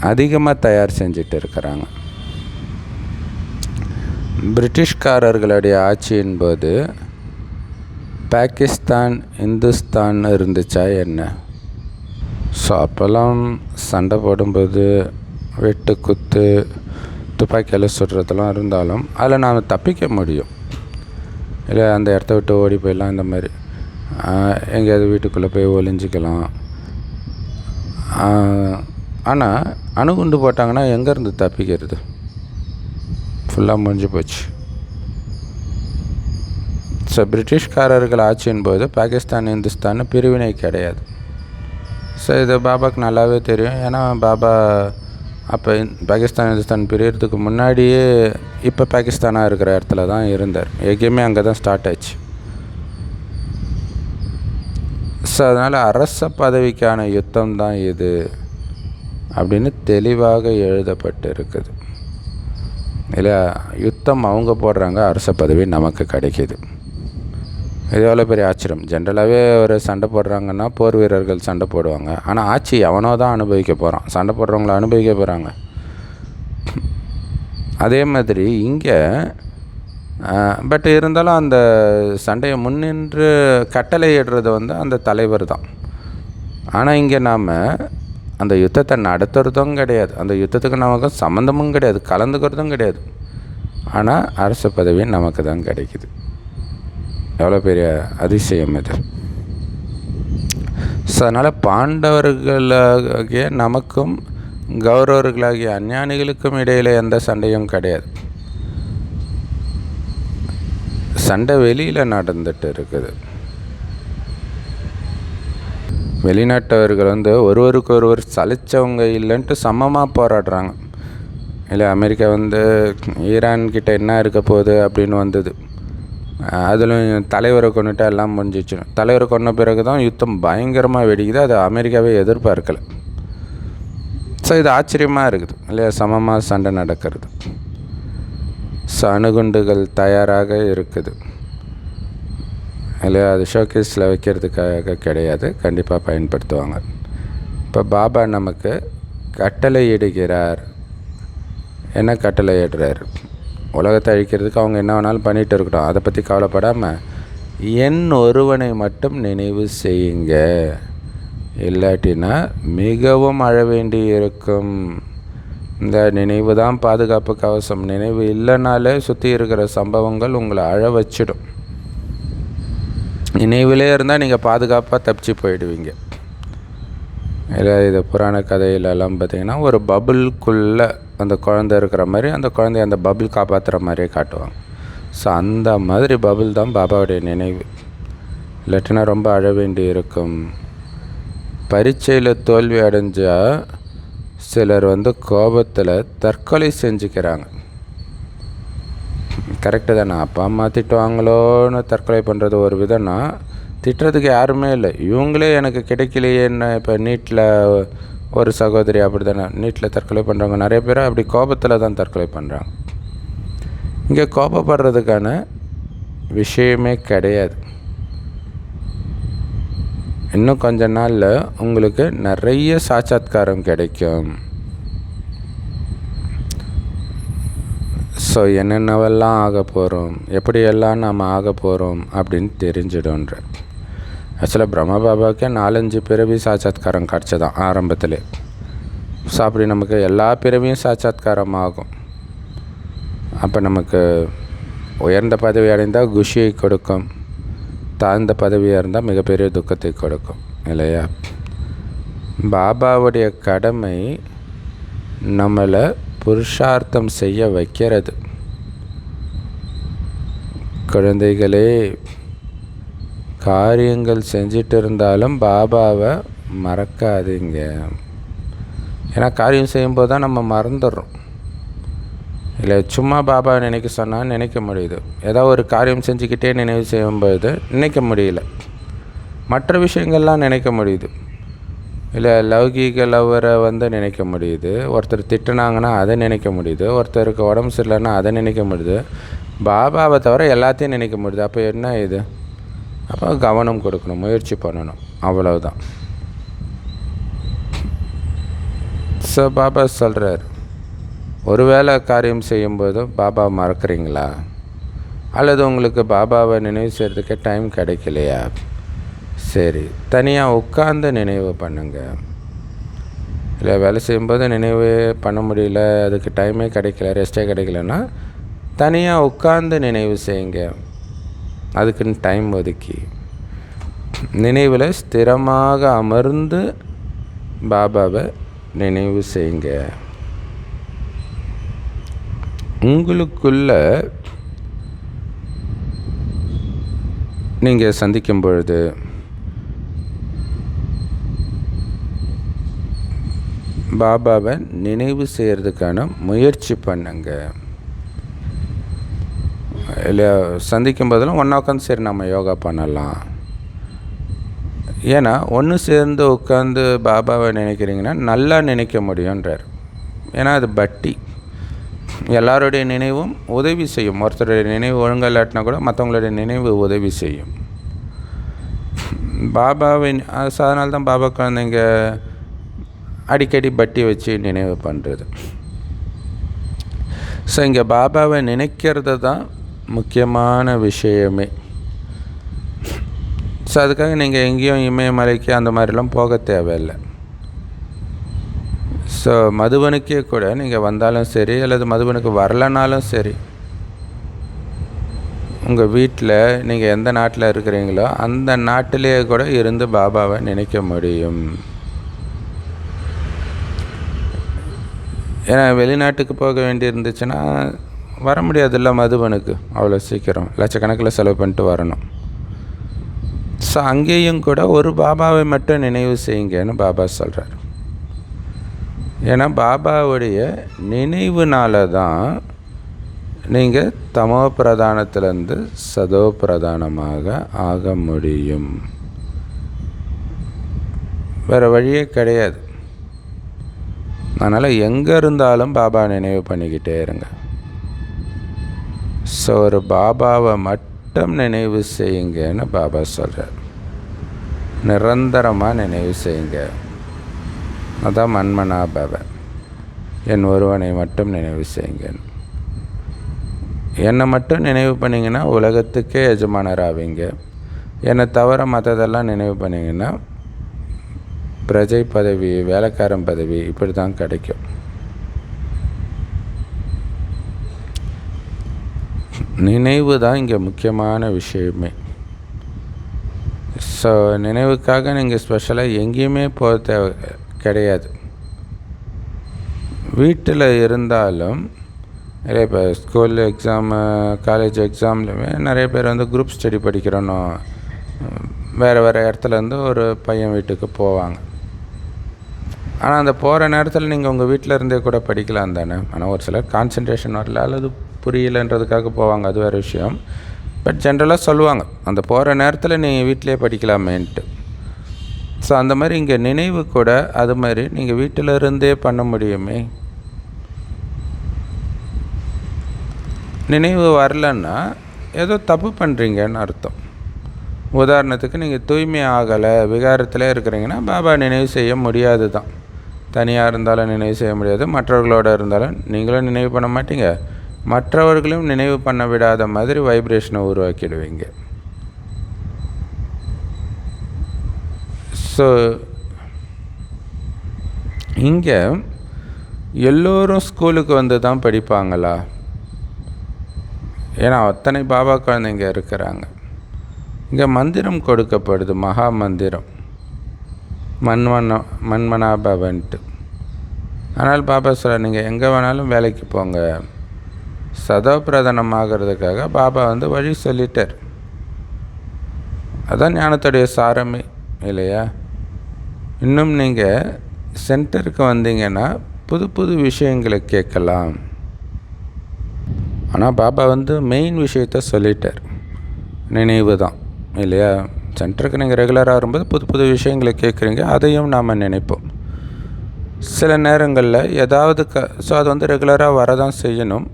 அதிகமாக தயார் செஞ்சுட்டு இருக்கிறாங்க. பிரிட்டிஷ்காரர்களுடைய ஆட்சியின் போது பாகிஸ்தான் இந்துஸ்தான் இருந்துச்சா என்ன? ஸோ அப்போல்லாம் சண்டை போடும்போது வெட்டு குத்து துப்பாக்கியால் சுடுறதெல்லாம் இருந்தாலும் அதில் நாம் தப்பிக்க முடியும் இல்லை? அந்த இடத்த விட்டு ஓடி போயிடலாம். இந்த மாதிரி எங்கேயாவது வீட்டுக்குள்ளே போய் ஒளிஞ்சிக்கலாம். ஆனால் அணுகுண்டு போட்டாங்கன்னா எங்கேருந்து தப்பிக்கிறது? ஃபுல்லாக முடிஞ்சு போச்சு. ஸோ பிரிட்டிஷ்காரர்கள் ஆட்சியின் போது பாகிஸ்தான் இந்துஸ்தான் பிரிவினை கிடையாது. ஸோ இது பாபாவுக்கு நல்லாவே தெரியும். ஏன்னா பாபா அப்போ பாகிஸ்தான் இந்துஸ்தான் பிரியறதுக்கு முன்னாடியே இப்போ பாகிஸ்தானாக இருக்கிற இடத்துல தான் இருந்தார். எங்கேயுமே அங்கே தான் ஸ்டார்ட் ஆச்சு. ஸோ அதனால் அரச பதவிக்கான யுத்தம் தான் இது அப்படின்னு தெளிவாக எழுதப்பட்டு இருக்குது இல்லை? யுத்தம் அவங்க போடுறாங்க, அரச பதவி நமக்கு கிடைக்கிது. இது எவ்வளோ பெரிய ஆச்சரியம். ஜென்ரலாகவே ஒரு சண்டை போடுறாங்கன்னா போர் வீரர்கள் சண்டை போடுவாங்க. ஆனால் ஆட்சி எவனோ தான் அனுபவிக்க போகிறான், சண்டை போடுறவங்கள அனுபவிக்க போகிறாங்க. அதே மாதிரி இங்கே பட் இருந்தாலும் அந்த சண்டையை முன்னின்று கட்டளையிடுறது அந்த தலைவர் தான். ஆனால் இங்கே நாம் அந்த யுத்தத்தை நடத்துகிறதும் கிடையாது, அந்த யுத்தத்துக்கு நமக்கு சம்மந்தமும் கிடையாது, கலந்துக்கிறதும் கிடையாது. ஆனால் அரசு பதவி நமக்கு தான் கிடைக்குது. எவ்வளோ பெரிய அதிசயம் இது. ஸோ அதனால் பாண்டவர்களாகிய நமக்கும் கௌரவர்களாகிய அஞ்ஞானிகளுக்கும் இடையில் எந்த சண்டையும் கிடையாது. சண்டை வெளியில் நடந்துட்டு இருக்குது. வெளிநாட்டவர்கள் ஒருவருக்கு ஒருவர் சலித்தவங்க இல்லைன்ட்டு சமமாக போராடுறாங்க. இல்லை அமெரிக்கா ஈரான்கிட்ட என்ன இருக்க போகுது அப்படின்னு வந்தது. அதிலும் தலைவரை கொண்டுட்டு எல்லாம் முடிஞ்சிச்சு. தலைவரை கொண்ட பிறகு தான் யுத்தம் பயங்கரமாக வெடிக்குது. அது அமெரிக்காவே எதிர்பார்க்கலை. ஸோ இது ஆச்சரியமாக இருக்குது இல்லையா, சமமாக சண்டை நடக்கிறது. ஸோ அணுகுண்டுகள் தயாராக இருக்குது இல்லையா, அது ஷோகேஸில் வைக்கிறதுக்காக கிடையாது, கண்டிப்பாக பயன்படுத்துவாங்க. இப்போ பாபா நமக்கு கட்டளை இடுகிறார். என்ன கட்டளை இடுறார்? உலகத்தை அழிக்கிறதுக்கு அவங்க என்ன வேணாலும் பண்ணிகிட்டு இருக்கட்டும், அதை பற்றி கவலைப்படாமல் என் ஒருவனை மட்டும் நினைவு செய்யுங்க, இல்லாட்டினா மிகவும் அழ வேண்டி இருக்கும். இந்த நினைவு தான் பாதுகாப்பு கவசம். நினைவு இல்லைனாலே சுற்றி இருக்கிற சம்பவங்கள் உங்களை அழ வச்சிடும். நினைவிலே இருந்தால் நீங்கள் பாதுகாப்பாக தப்பிச்சு போயிடுவீங்க. இல்லை இது புராண கதையிலெல்லாம் பார்த்திங்கன்னா ஒரு பபுள்குள்ளே அந்த குழந்தை இருக்கிற மாதிரி அந்த குழந்தைய அந்த பபுள் காப்பாற்றுற மாதிரியே காட்டுவாங்க. ஸோ அந்த மாதிரி பபுள் தான் பாபாவுடைய நினைவு. இல்லாட்டினா ரொம்ப அழ வேண்டி இருக்கும். பரீட்சையில் தோல்வி அடைஞ்சால் சிலர் கோபத்தில் தற்கொலை செஞ்சுக்கிறாங்க. கரெக்டு தானே? அப்பா அம்மா திட்டுவாங்களோன்னு தற்கொலை பண்ணுறது ஒரு விதம்னா, திட்டுறதுக்கு யாருமே இல்லை, இவங்களே எனக்கு கிடைக்கலையேன்னு. இப்போ நீட்டில் ஒரு சகோதரி அப்படி தானே நீட்டில் தற்கொலை பண்ணுறவங்க நிறைய பேர் அப்படி கோபத்தில் தான் தற்கொலை பண்ணுறாங்க. இங்கே கோபப்படுறதுக்கான விஷயமே கிடையாது. இன்னும் கொஞ்ச நாளில் உங்களுக்கு நிறைய சாட்சாத்காரம் கிடைக்கும். ஸோ என்னென்னவெல்லாம் ஆக போகிறோம், எப்படியெல்லாம் நாம் ஆக போகிறோம் அப்படின்னு தெரிஞ்சிடும்ன்ற. ஆக்சுவலாக பிரம்மா பாபாவுக்கே 4-5 பிறவி சாட்சாத்காரம் கிடச்சதான் ஆரம்பத்தில். ஸோ அப்படி நமக்கு எல்லா பிறவியும் சாட்சாத்காரம் ஆகும். அப்போ நமக்கு உயர்ந்த பதவி அடைந்தால் குஷியை கொடுக்கும், தாழ்ந்த பதவியாக இருந்தால் மிகப்பெரிய துக்கத்தை கொடுக்கும் இல்லையா. பாபாவுடைய கடமை நம்மளை புருஷார்த்தம் செய்ய வைக்கிறது. குழந்தைகளே, காரியங்கள் செஞ்சிட்டு இருந்தாலும் பாபாவை மறக்காதீங்க. ஏன்னா காரியம் செய்யும்போது தான் நம்ம மறந்துடுறோம். இல்லை சும்மா பாபா நினைக்க சொன்னால் நினைக்க முடியுது, ஏதாவது ஒரு காரியம் செஞ்சுக்கிட்டே நினைவு செய்யும்போது நினைக்க முடியல, மற்ற விஷயங்கள்லாம் நினைக்க முடியுது. இல்லை லௌகீக லவ்வரை நினைக்க முடியுது, ஒருத்தர் திட்டுனாங்கன்னா அதை நினைக்க முடியுது, ஒருத்தருக்கு உடம்பு சரியில்லைன்னா அதை நினைக்க முடியுது. பாபாவை தவிர எல்லாத்தையும் நினைக்க முடியுது. அப்போ என்ன இது? அப்போ கவனம் கொடுக்கணும், முயற்சி பண்ணணும், அவ்வளவுதான். ஸோ பாபா சொல்கிறார், ஒருவேளை காரியம் செய்யும்போது பாபா மறக்கிறீங்களா, அல்லது உங்களுக்கு பாபாவை நினைவு செய்கிறதுக்கே டைம் கிடைக்கலையா? சரி, தனியாக உட்கார்ந்து நினைவு பண்ணுங்க. இல்லை வேலை செய்யும்போது நினைவு பண்ண முடியல, அதுக்கு டைமே கிடைக்கல, ரெஸ்ட்டே கிடைக்கலன்னா தனியாக உட்கார்ந்து நினைவு செய்யுங்க. அதுக்குன்னு டைம் ஒதுக்கி நினைவில் ஸ்திரமாக அமர்ந்து பாபாவை நினைவு செய்யுங்க. உங்களுக்குள்ள நீங்கள் சந்திக்கும் பொழுது பாபாவை நினைவு செய்கிறதுக்கான முயற்சி பண்ணுங்க. இல்லை சந்திக்கும் போதெல்லாம் ஒன்றா உட்காந்து சரி நம்ம யோகா பண்ணலாம். ஏன்னா ஒன்று சேர்ந்து உட்காந்து பாபாவை நினைக்கிறீங்கன்னா நல்லா நினைக்க முடியுன்றார். ஏன்னா அது பட்டி, எல்லாருடைய நினைவும் உதவி செய்யும். ஒருத்தருடைய நினைவு ஒழுங்காக இல்லாட்டினா கூட மற்றவங்களுடைய நினைவு உதவி செய்யும். பாபாவின் அதனால தான் பாபா குழந்தைங்க அடிக்கடி பட்டி வச்சு நினைவு பண்ணுறது. ஸோ இங்கே பாபாவை நினைக்கிறது தான் முக்கியமான விஷயமே. ஸோ அதுக்காக நீங்கள் எங்கேயும் இமயமலைக்கு அந்த மாதிரிலாம் போக தேவையில்லை. ஸோ மதுபனுக்கே கூட நீங்கள் வந்தாலும் சரி அல்லது மதுபனுக்கு வரலனாலும் சரி, உங்கள் வீட்டில் நீங்கள் எந்த நாட்டில் இருக்கிறீங்களோ அந்த நாட்டிலேயே கூட இருந்து பாபாவை நினைக்க முடியும். ஏன்னா வெளிநாட்டுக்கு போக வேண்டி இருந்துச்சுன்னா வர முடியாதுல்ல மதுபனுக்கு அவ்வளோ சீக்கிரம், லட்சக்கணக்கில் செலவு பண்ணிட்டு வரணும். ஸோ அங்கேயும் கூட ஒரு பாபாவை மட்டும் நினைவு செய்யுங்கன்னு பாபா சொல்கிறார். ஏன்னா பாபாவுடைய நினைவுனால தான் நீங்கள் தமோ பிரதானத்திலேருந்து சதோ பிரதானமாக ஆக முடியும். வேறு வழியே கிடையாது. அதனால் எங்கே இருந்தாலும் பாபா நினைவு பண்ணிக்கிட்டே இருங்க. ஸோ ஒரு பாபாவை மட்டும் நினைவு செய்யுங்கன்னு பாபா சொல்கிறார். நிரந்தரமாக நினைவு செய்யுங்க. அதான் மன்மனா பாபா, என் ஒருவனை மட்டும் நினைவு செய்யுங்கன்னு. என்னை மட்டும் நினைவு பண்ணிங்கன்னா உலகத்துக்கே எஜமானராவீங்க. என்னை தவிர மற்றதெல்லாம் நினைவு பண்ணிங்கன்னா பிரஜை பதவி, வேலைக்காரன் பதவி இப்படி தான் கிடைக்கும். நினைவு தான் இங்கே முக்கியமான விஷயமே. ஸோ நினைவுக்காக நீங்கள் ஸ்பெஷலாக எங்கேயுமே போக தேவை கிடையாது. வீட்டில் இருந்தாலும் இப்போ ஸ்கூல் எக்ஸாமு, காலேஜ் எக்ஸாம்லையுமே நிறைய பேர் குரூப் ஸ்டடி படிக்கிறோன்னு வேறு இடத்துலேருந்து ஒரு பையன் வீட்டுக்கு போவாங்க. ஆனால் அந்த போகிற நேரத்தில் நீங்கள் உங்கள் வீட்டில் இருந்தே கூட படிக்கலாம் தானே. ஆனால் ஒரு சிலர் கான்சன்ட்ரேஷன் வரல அல்லது புரியலைன்றதுக்காக போவாங்க, அது வேறு விஷயம். பட் ஜென்ரலாக சொல்லுவாங்க அந்த போகிற நேரத்தில் நீங்கள் வீட்டிலே படிக்கலாமேன்ட்டு. ஸோ அந்த மாதிரி இங்கே நினைவு கூட அது மாதிரி நீங்கள் வீட்டில் இருந்தே பண்ண முடியுமே. நினைவு வரலன்னா ஏதோ தப்பு பண்ணுறீங்கன்னு அர்த்தம். உதாரணத்துக்கு நீங்கள் தூய்மை ஆகலை, விகாரத்தில் இருக்கிறீங்கன்னா பாபா நினைவு செய்ய முடியாது தான். தனியாக இருந்தாலும் நினைவு செய்ய முடியாது, மற்றவர்களோடு இருந்தாலும் நீங்களும் நினைவு பண்ண மாட்டீங்க, மற்றவர்களும் நினைவு பண்ண விடாத மாதிரி வைப்ரேஷனை உருவாக்கிடுவீங்க. ஸோ இங்கே எல்லோரும் ஸ்கூலுக்கு வந்து தான் படிப்பாங்களா? ஏன்னா அத்தனை பாபா குழந்தைங்க இருக்கிறாங்க. இங்கே மந்திரம் கொடுக்கப்படுது, மகா மந்திரம், மன்மனா பவன்ட்டு. ஆனால் பாபா சொல்ல நீங்கள் எங்கே வேணாலும் வேலைக்கு போங்க. சதோ பிரதானமாகிறதுக்காக பாபா வழி சொல்லிட்டார். அதான் ஞானத்துடைய சாரமே இல்லையா? இன்னும் நீங்கள் சென்டருக்கு வந்தீங்கன்னா புது புது விஷயங்களை கேட்கலாம். ஆனால் பாபா மெயின் விஷயத்த சொல்லிட்டார், நினைவு தான் இல்லையா? சென்டருக்கு நீங்கள் ரெகுலராக வரும்போது புது புது விஷயங்களை கேட்குறீங்க, அதையும் நாம் நினைப்போம். சில நேரங்களில் ஏதாவது ஸோ அது ரெகுலராக வரதான் செய்யணும்.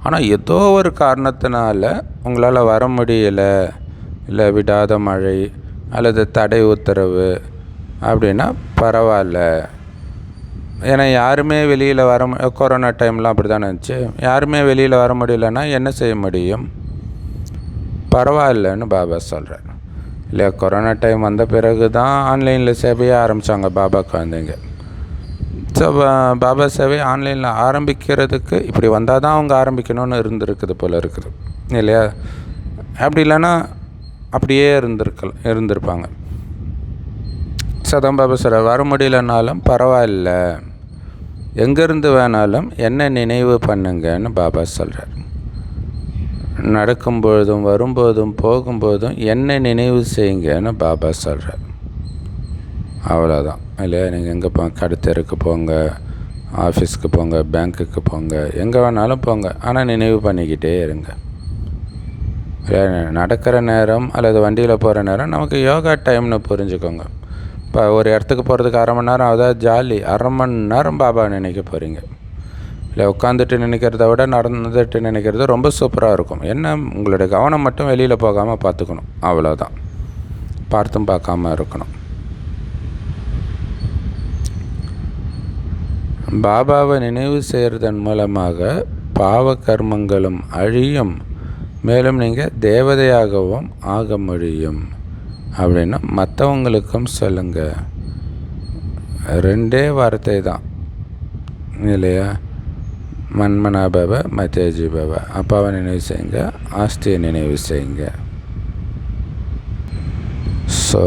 ஆனால் ஏதோ ஒரு காரணத்தினால உங்களால் வர முடியலை, இல்லை விடாத மழை அல்லது தடை உத்தரவு அப்படின்னா பரவாயில்ல. ஏன்னா யாருமே வெளியில் கொரோனா டைம்லாம் அப்படி தானே இருந்துச்சு. யாருமே வெளியில் வர முடியலன்னா என்ன செய்ய முடியும்? பரவாயில்லன்னு பாபா சொல்கிறார் இல்லையா? கொரோனா டைம் வந்த பிறகு தான் ஆன்லைனில் சேவையை ஆரம்பித்தாங்க பாபா குழந்தைங்க. ஸோ பாபா சேவை ஆன்லைனில் ஆரம்பிக்கிறதுக்கு இப்படி வந்தால் தான் அவங்க ஆரம்பிக்கணும்னு இருந்திருக்குது போல் இருக்குது இல்லையா? அப்படி இல்லைன்னா அப்படியே இருந்திருப்பாங்க. சதம் பாபா சார் வர முடியலனாலும் பரவாயில்ல, எங்கேருந்து வேணாலும் என்ன நினைவு பண்ணுங்கன்னு பாபா சொல்கிறார். நடக்கும்பொழுதும் வரும்போதும் போகும்போதும் என்ன நினைவு செய்யுங்கன்னு பாபா சொல்கிறார். அவ்வளோதான் இல்லையா? நீங்கள் எங்கே கடத்தெருக்கு போங்க, ஆஃபீஸ்க்கு போங்க, பேங்க்குக்கு போங்க, எங்கே வேணாலும் போங்க, ஆனால் நினைவு பண்ணிக்கிட்டே இருங்க. நடக்கிற நேரம் அல்லது வண்டியில் போகிற நேரம் நமக்கு யோகா டைம்னு புரிஞ்சுக்கோங்க. இப்போ ஒரு இடத்துக்கு போகிறதுக்கு அரை மணி நேரம் அதாவது ஜாலி, அரை மணி நேரம் பாபா நினைக்க போகிறீங்க. இல்லை உட்காந்துட்டு நினைக்கிறத விட நடந்துட்டு நினைக்கிறது ரொம்ப சூப்பராக இருக்கும். என்ன, உங்களுடைய கவனம் மட்டும் வெளியில் போகாமல் பார்த்துக்கணும், அவ்வளோதான். பார்த்தும் பார்க்காம இருக்கணும். பாபாவை நினைவு செய்கிறதன் மூலமாக பாவ கர்மங்களும் அழியும், மேலும் நீங்கள் தேவதையாகவும் ஆக முடியும் அப்படின்னு மற்றவங்களுக்கும் சொல்லுங்கள். 2 வார்த்தை தான் இல்லையா? மன்மனா பாபா மத்தேஜி பாபா. அப்பாவை நினைவு செய்யுங்க, ஆஸ்தியை நினைவு செய்யுங்க. ஸோ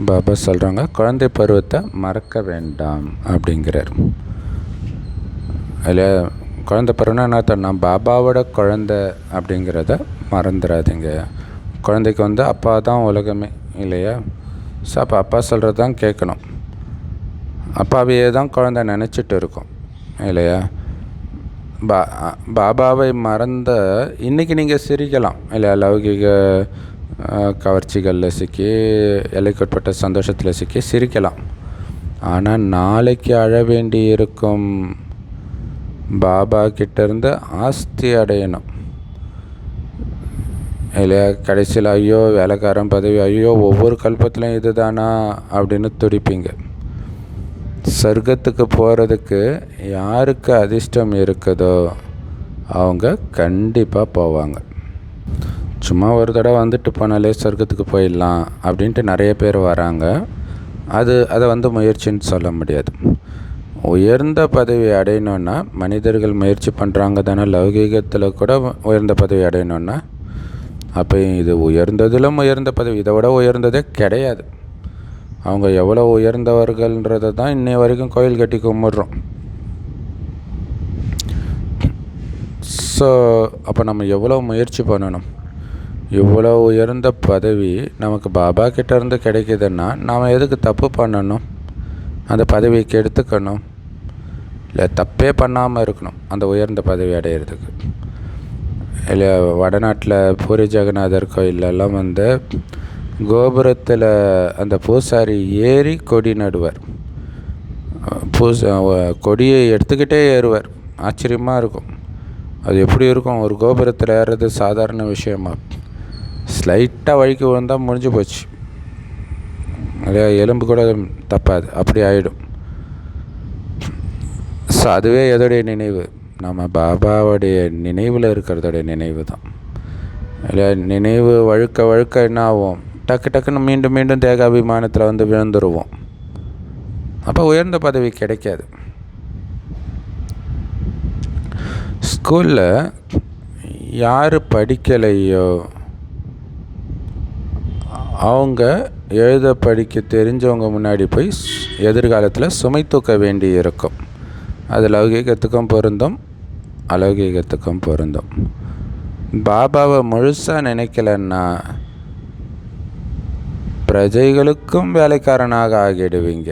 பாபா சொல்கிறாங்க, குழந்தை பருவத்தை மறக்க வேண்டாம் அப்படிங்கிறார். இல்லையா? குழந்தை பருவம்னா என்ன? நான் பாபாவோட குழந்தை அப்படிங்கிறத மறந்துடாதீங்க. குழந்தைக்கு அப்பா தான் உலகமே இல்லையா? ஸோ அப்போ அப்பா சொல்கிறது தான் கேட்கணும். அப்பாவையே தான் குழந்தை நினச்சிட்டு இருக்கும் இல்லையா? பாபாவை மறந்த இன்றைக்கி நீங்கள் சிரிக்கலாம் இல்லையா? லௌகிக கவர்ச்சிகளில் சிக்கி, எல்லைக்குட்பட்ட சந்தோஷத்தில் சிக்கி சிரிக்கலாம். ஆனால் நாளைக்கு அழ வேண்டி இருக்கும். பாபா கிட்டேருந்து ஆஸ்தி அடையணும் இல்லையா? கடைசியில் ஐயோ வேலைக்காரன் பதவி, ஐயோ ஒவ்வொரு கல்பத்திலும் இது தானா அப்படின்னு துடிப்பீங்க. சொர்க்கத்துக்கு போகிறதுக்கு யாருக்கு அதிர்ஷ்டம் இருக்குதோ அவங்க கண்டிப்பாக போவாங்க. சும்மா ஒரு தடவை வந்துட்டு போனாலே சொர்க்கத்துக்கு போயிடலாம் அப்படின்ட்டு நிறைய பேர் வராங்க. அதை முயற்சின்னு சொல்ல முடியாது. உயர்ந்த பதவி அடையணுன்னா மனிதர்கள் முயற்சி பண்ணுறாங்க தானே. லௌகீகத்தில் கூட உயர்ந்த பதவி அடையணுன்னா அப்போ இது உயர்ந்ததிலும் உயர்ந்த பதவி, இதை விட உயர்ந்ததே கிடையாது. அவங்க எவ்வளோ உயர்ந்தவர்கள்ன்றதை தான் இன்னைய வரைக்கும் கோயில் கட்டி கும்பிட்றோம். ஸோ அப்போ நம்ம எவ்வளோ முயற்சி பண்ணணும்? இவ்வளோ உயர்ந்த பதவி நமக்கு பாபா கிட்டேருந்து கிடைக்கிதுன்னா நாம் எதுக்கு தப்பு பண்ணணும்? அந்த பதவிக்கு எடுத்துக்கணும் இல்லை, தப்பே பண்ணாமல் இருக்கணும் அந்த உயர்ந்த பதவி அடையிறதுக்கு இல்லை. வடநாட்டில் பூரி ஜெகநாதர் கோயிலெல்லாம் கோபுரத்தில் அந்த பூசாரி ஏறி கொடி நடுவார். கொடியை எடுத்துக்கிட்டே ஏறுவார். ஆச்சரியமாக இருக்கும். அது எப்படி இருக்கும்? ஒரு கோபுரத்தில் ஏறுறது சாதாரண விஷயமா? ஸ்லைட்டாக வழிக்கு விழுந்தால் முடிஞ்சு போச்சு இல்லையா? எலும்பு கூட தப்பாது, அப்படி ஆகிடும். ஸோ அதுவே எதோடைய நினைவு? நம்ம பாபாவுடைய நினைவில் இருக்கிறதோடைய நினைவு தான் இல்லையா? நினைவு வழுக்க என்ன ஆகும்? டக்குன்னு மீண்டும் மீண்டும் தேகாபிமானத்தில் விழுந்துருவோம். அப்போ உயர்ந்த பதவி கிடைக்காது. ஸ்கூலில் யார் படிக்கலையோ அவங்க எழுத படிக்க தெரிஞ்சவங்க முன்னாடி போய் எதிர்காலத்தில் சுமை தூக்க வேண்டி இருக்கும். அது லௌகீகத்துக்கும் பொருந்தும், அலௌகீகத்துக்கும் பொருந்தும். பாபாவை முழுசாக நினைக்கலன்னா பிரஜைகளுக்கும் வேலைக்காரனாக ஆகிடுவீங்க.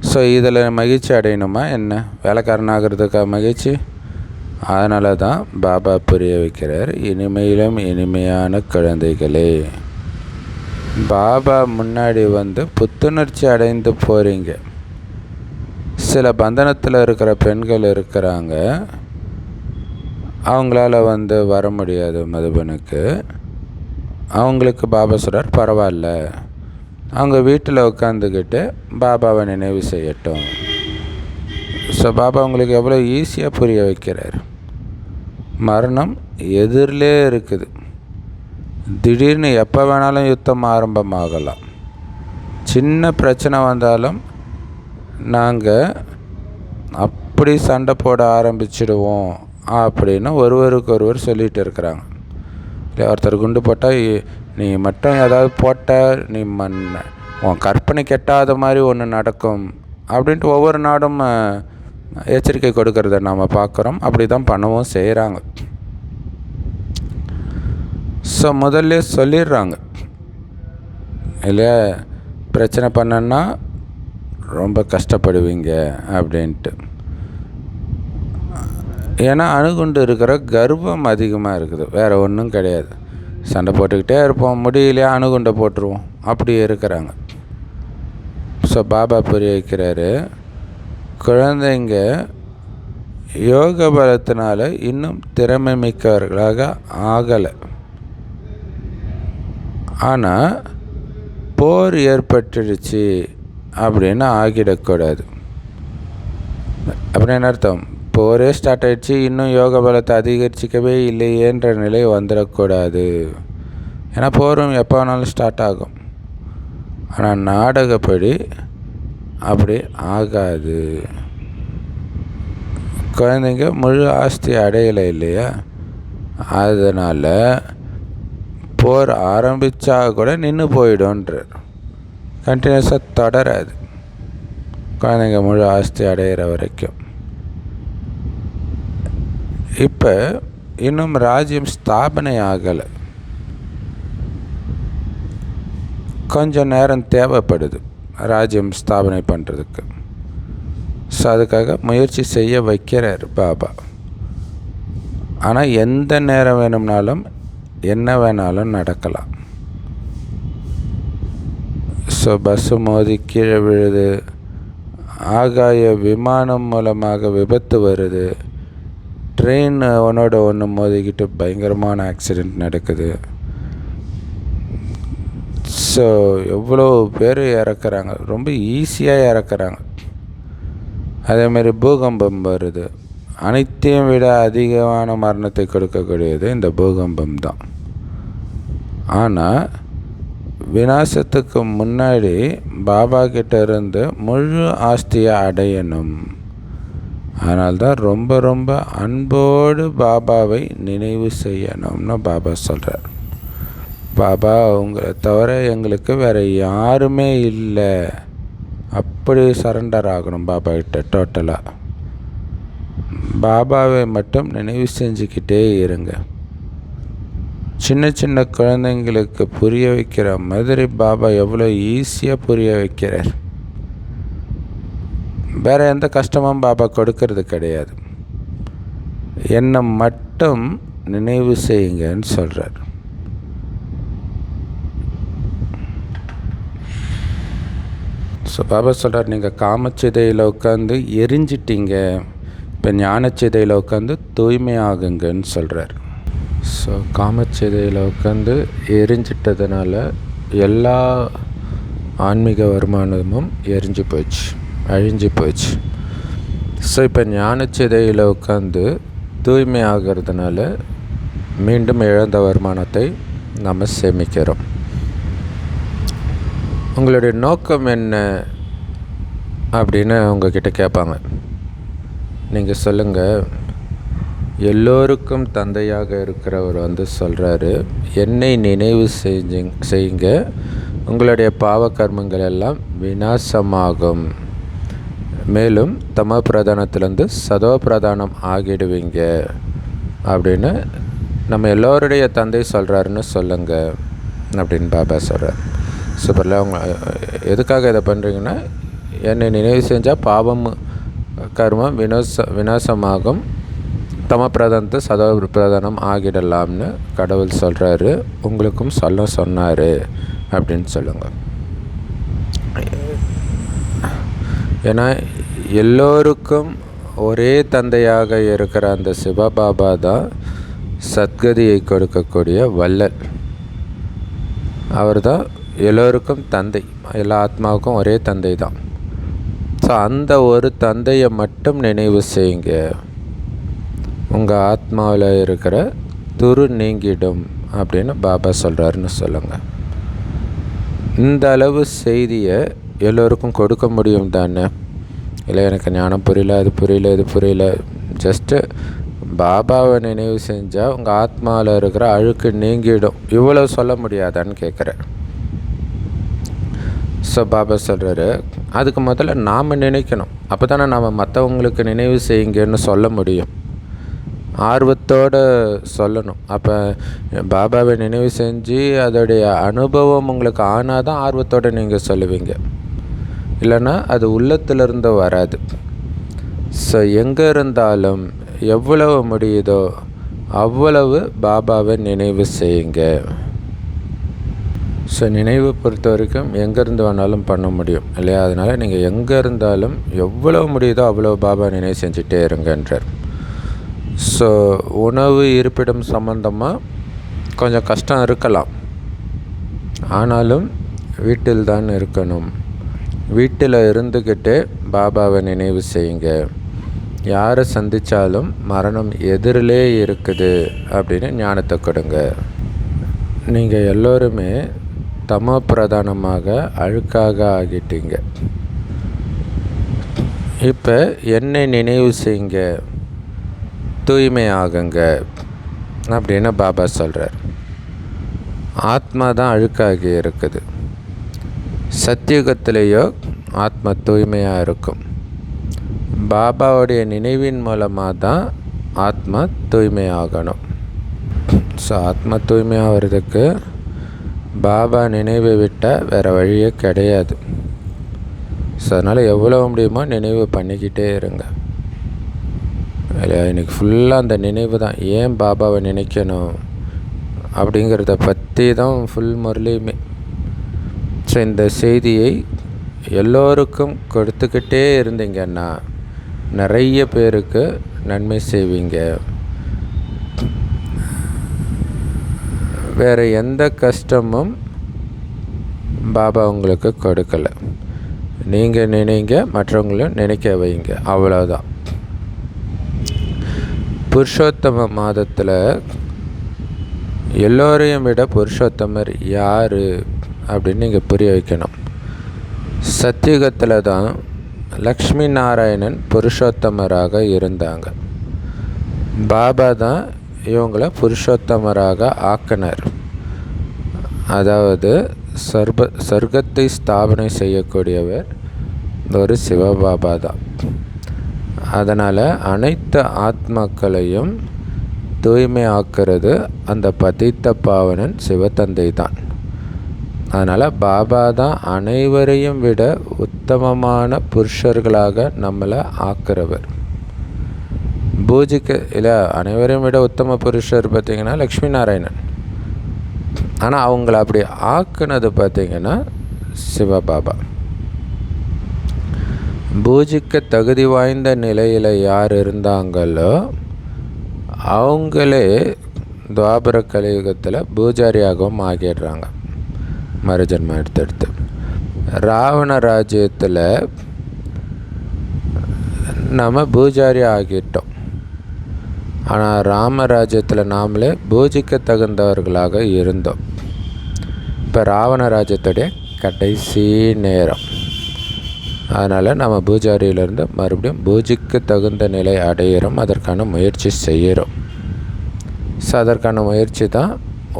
ஸோ இதில் மகிழ்ச்சி அடையணுமா என்ன? வேலைக்காரனாகிறதுக்காக மகிழ்ச்சி? அதனால தான் பாபா புரிய வைக்கிறார், இனிமையிலும் இனிமையான குழந்தைகளே, பாபா முன்னாடி புத்துணர்ச்சி அடைந்து போகிறீங்க. சில பந்தனத்தில் இருக்கிற பெண்கள் இருக்கிறாங்க, அவங்களால வர முடியாது மதுபனுக்கு. அவங்களுக்கு பாபா சொல்கிறார், பரவாயில்ல, அவங்க வீட்டில் உட்காந்துக்கிட்டு பாபாவை நினைவு செய்யட்டும். ஸோ பாபா உங்களுக்கு எவ்வளோ ஈஸியாக புரிய வைக்கிறார். மரணம் எதிரிலே இருக்குது. திடீர்னு எப்போ வேணாலும் யுத்தம் ஆரம்பமாகலாம். சின்ன பிரச்சனை வந்தாலும் நாங்கள் அப்படி சண்டை போட ஆரம்பிச்சிடுவோம் அப்படின்னு ஒருவருக்கு ஒருவர் சொல்லிகிட்டு இருக்கிறாங்க. இல்லை, ஒருத்தர் குண்டு போட்டால் நீ மட்டும் ஏதாவது போட்ட, நீ உன் கற்பனை கெட்டாத மாதிரி ஒன்று நடக்கும் அப்படின்ட்டு ஒவ்வொரு நாடும் எச்சரிக்கை கொடுக்கறத நாம் பார்க்குறோம். அப்படி தான் பண்ணவும் செய்கிறாங்க. ஸோ முதல்ல சொல்லிடுறாங்க இல்லையா, பிரச்சனை பண்ணன்னா ரொம்ப கஷ்டப்படுவீங்க அப்படின்ட்டு. ஏன்னா அணுகுண்டு இருக்கிற கர்வம் அதிகமாக இருக்குது, வேறு ஒன்றும் கிடையாது. சண்டை போட்டுக்கிட்டே இருப்போம், முடியலையா அணுகுண்டை போட்டுருவோம், அப்படி இருக்கிறாங்க. ஸோ பாபா புரிய வைக்கிறாரு, குழந்தைங்க யோக பலத்தினால இன்னும் திறமை மிக்கவர்களாக ஆகலை. ஆனால் போர் ஏற்பட்டுடுச்சு அப்படின்னு ஆகிடக்கூடாது. அப்படின்னு அர்த்தம், போரே ஸ்டார்ட் ஆகிடுச்சு, இன்னும் யோக பலத்தை அதிகரிச்சிக்கவே இல்லையேன்ற நிலை வந்துடக்கூடாது. ஏன்னா போரும் எப்போ வேணாலும் ஸ்டார்ட் ஆகும். ஆனால் நாடகப்படி அப்படி ஆகாது. குழந்தைங்க முழு ஆஸ்தி அடையலை இல்லையா, அதனால் போர் ஆரம்பித்தா கூட நின்று போயிடும்ன்றார். கண்டினியூஸாக தொடராது குழந்தைங்க முழு ஆஸ்தி அடையிற வரைக்கும். இப்போ இன்னும் ராஜ்யம் ஸ்தாபனை ஆகலை, கொஞ்சம் நேரம் தேவைப்படுது ராஜ்யம் ஸ்தாபனை பண்ணுறதுக்கு. ஸோ அதுக்காக முயற்சி செய்ய வைக்கிறார் பாபா. ஆனால் எந்த நேரம் வேணும்னாலும் என்ன வேணாலும் நடக்கலாம். ஸோ பஸ்ஸு மோதி கீழே விழுது, ஆகாய விமானம் மூலமாக விபத்து வருது, ட்ரெயின் ஒன்றோட ஒன்று மோதிக்கிட்டு பயங்கரமான ஆக்சிடெண்ட் நடக்குது. ஸோ எவ்வளோ பேர் இறக்குறாங்க, ரொம்ப ஈஸியாக இறக்குறாங்க. அதேமாதிரி பூகம்பம் வருது, அனைத்தையும் விட அதிகமான மரணத்தை கொடுக்கக்கூடியது இந்த பூகம்பம் தான். ஆனால் விநாசத்துக்கு முன்னாடி பாபா கிட்ட இருந்து முழு ஆஸ்தியை அடையணும். அதனால்தான் ரொம்ப ரொம்ப அன்போடு பாபாவை நினைவு செய்யணும்னு பாபா சொல்கிறார். பாபா உங்களை தவிர எங்களுக்கு வேறு யாருமே இல்லை, அப்படி சரண்டர் ஆகணும் பாபா கிட்ட டோட்டலாக. பாபாவை மட்டும் நினைவு செஞ்சுக்கிட்டே இருங்க. சின்ன சின்ன குழந்தைங்களுக்கு புரிய வைக்கிற மாதிரி பாபா எவ்வளோ ஈஸியாக புரிய வைக்கிறார். வேறு எந்த கஷ்டமும் பாபா கொடுக்கறது கிடையாது. என்னை மட்டும் நினைவு செய்யுங்கன்னு சொல்கிறார். ஸோ பாபா சொல்கிறார், நீங்கள் காமச்சிதையில் உட்காந்து எரிஞ்சிட்டிங்க, இப்போ ஞானச்சிதையில் உட்காந்து தூய்மையாகுங்கன்னு சொல்கிறார். ஸோ காமச்சிதையில் உட்காந்து எரிஞ்சிட்டதுனால எல்லா ஆன்மீக வருமானமும் எரிஞ்சு போச்சு, அழிஞ்சு போச்சு. ஸோ இப்போ ஞானச்சிதையில் உட்காந்து தூய்மை ஆகிறதுனால மீண்டும் இழந்த வருமானத்தை நம்ம சேமிக்கிறோம். உங்களுடைய நோக்கம் என்ன அப்படின்னு உங்ககிட்ட கேட்பாங்க. நீங்கள் சொல்லுங்கள், எல்லோருக்கும் தந்தையாக இருக்கிறவர் சொல்கிறாரு, என்னை நினைவு செய்யுங்க, உங்களுடைய பாவ கர்மங்கள் எல்லாம் விநாசமாகும், மேலும் தமோ பிரதானத்திலேருந்து சதோ பிரதானம் ஆகிடுவீங்க அப்படின்னு நம்ம எல்லோருடைய தந்தை சொல்கிறாருன்னு சொல்லுங்கள் அப்படின்னு பாபா சொல்கிறார். சூப்பரில் அவங்க எதுக்காக இதை பண்ணுறீங்கன்னா, என்னை நினைவு செஞ்சால் பாவம் கர்மம் விநாசமாகும், தம பிரதானத்தை சதோ பிரதானம் ஆகிடலாம்னு கடவுள் சொல்கிறாரு, உங்களுக்கும் சொன்னார் அப்படின்னு சொல்லுங்கள். ஏன்னா எல்லோருக்கும் ஒரே தந்தையாக இருக்கிற அந்த சிவபாபா தான் சத்கதியை கொடுக்கக்கூடிய வள்ளல். அவர் தான் எல்லோருக்கும் தந்தை, எல்லா ஆத்மாவுக்கும் ஒரே தந்தை தான். ஸோ அந்த ஒரு தந்தையை மட்டும் நினைவு செய்யுங்க, உங்கள் ஆத்மாவில் இருக்கிற துரு நீங்கிடும் அப்படின்னு பாபா சொல்கிறாருன்னு சொல்லுங்கள். இந்த அளவு செய்தியை எல்லோருக்கும் கொடுக்க முடியும் தானே? இல்லை எனக்கு ஞானம் புரியல, அது புரியல, இது புரியல, ஜஸ்ட்டு பாபாவை நினைவு செஞ்சால் உங்கள் ஆத்மாவில் இருக்கிற அழுக்கு நீங்கிடும், இவ்வளோ சொல்ல முடியாதான்னு கேட்குறேன். ஸோ பாபா சொல்கிறாரு, அதுக்கு முதல்ல நாம் நினைக்கணும், அப்போ தானே நாம் மற்றவங்களுக்கு நினைவு செய்யுங்கன்னு சொல்ல முடியும். ஆர்வத்தோடு சொல்லணும். அப்போ பாபாவை நினைவு செஞ்சு அதோடைய அனுபவம் உங்களுக்கு ஆனால் தான் ஆர்வத்தோடு நீங்கள் சொல்லுவீங்க, இல்லைன்னா அது உள்ளத்திலிருந்து வராது. ஸோ எங்கே இருந்தாலும் எவ்வளவு முடியுதோ அவ்வளவு பாபாவை நினைவு செய்யுங்க. ஸோ நினைவு பொறுத்த வரைக்கும் எங்கேருந்து வேணாலும் பண்ண முடியும் இல்லையா? அதனால் நீங்கள் எங்கே இருந்தாலும் எவ்வளோ முடியுதோ அவ்வளோ பாபா நினைவு செஞ்சுட்டே இருங்கன்றார். ஸோ உணவு இருப்பிடம் சம்மந்தமாக கொஞ்சம் கஷ்டம் இருக்கலாம், ஆனாலும் வீட்டில் தான் இருக்கணும். வீட்டில் இருந்துக்கிட்டே பாபாவை நினைவு செய்யுங்க. யாரை சந்தித்தாலும் மரணம் எதிரிலே இருக்குது அப்படின்னு ஞானத்தை கொடுங்க. நீங்கள் எல்லோருமே தமோ பிரதானமாக அழுக்காக ஆகிட்டீங்க. இப்போ என்னை நினைவு செய்யுங்க, தூய்மை ஆகுங்க அப்படின்னு பாபா சொல்கிறார். ஆத்மா தான் அழுக்காகி இருக்குது. சத்தியுகத்திலேயோ ஆத்மா தூய்மையாக இருக்கும். பாபாவுடைய நினைவின் மூலமாக தான் ஆத்மா தூய்மையாகணும். ஸோ ஆத்மா தூய்மையாகிறதுக்கு பாபா நினைவை விட்டால் வேறு வழியே கிடையாது. ஸோ அதனால் எவ்வளோ முடியுமோ நினைவு பண்ணிக்கிட்டே இருங்க. இல்லையா, இன்றைக்கி ஃபுல்லாக அந்த நினைவு தான். ஏன் பாபாவை நினைக்கணும் அப்படிங்கிறத பற்றி தான் ஃபுல் முரளியுமே. ஸோ இந்த செய்தியை எல்லோருக்கும் கொடுத்துக்கிட்டே இருந்தீங்கன்னா நிறைய பேருக்கு நன்மை செய்வீங்க. வேறு எந்த கஷ்டமும் பாபா உங்களுக்கு கொடுக்கலை. நீங்கள் நினைங்க, மற்றவங்களும் நினைக்க வைங்க, அவ்வளோதான். புருஷோத்தம மாதத்தில் எல்லோரையும் விட புருஷோத்தமர் யார் அப்படின்னு நீங்கள் புரிய வைக்கணும். சத்தியுகத்தில் தான் லக்ஷ்மி நாராயணன் புருஷோத்தமராக இருந்தாங்க. பாபா தான் இவங்கள புருஷோத்தமராக ஆக்கினார். அதாவது சொர்க்கத்தை ஸ்தாபனை செய்யக்கூடியவர் ஒரு சிவபாபா தான். அதனால் அனைத்து ஆத்மாக்களையும் தூய்மை ஆக்கிறது அந்த பதித்த பாவனன் சிவத்தந்தை தான். அதனால் பாபா தான் அனைவரையும் விட உத்தமமான புருஷர்களாக நம்மளை ஆக்கிறவர். பூஜிக்க இல்லை, அனைவரையும் விட உத்தம புருஷர் பார்த்திங்கன்னா லக்ஷ்மி நாராயணன். ஆனால் அவங்கள அப்படி ஆக்குனது பார்த்திங்கன்னா சிவபாபா. பூஜிக்க தகுதி வாய்ந்த நிலையில் யார் இருந்தாங்களோ அவங்களே துவாபர கலியுகத்தில் பூஜாரியாகவும் ஆகிடுறாங்க, மறுஜன்மம் எடுத்தெடுத்து. ராவண ராஜ்யத்தில் நம்ம பூஜாரி ஆகிட்டோம். ஆனால் ராமராஜ்யத்தில் நாமளே பூஜிக்க தகுந்தவர்களாக இருந்தோம். இப்போ ராவண ராஜ்யத்துடைய கடைசி நேரம். அதனால் நம்ம பூஜாரியிலேருந்து மறுபடியும் பூஜிக்க தகுந்த நிலை அடையிறோம். அதற்கான முயற்சி செய்கிறோம். ஸோ அதற்கான முயற்சி தான்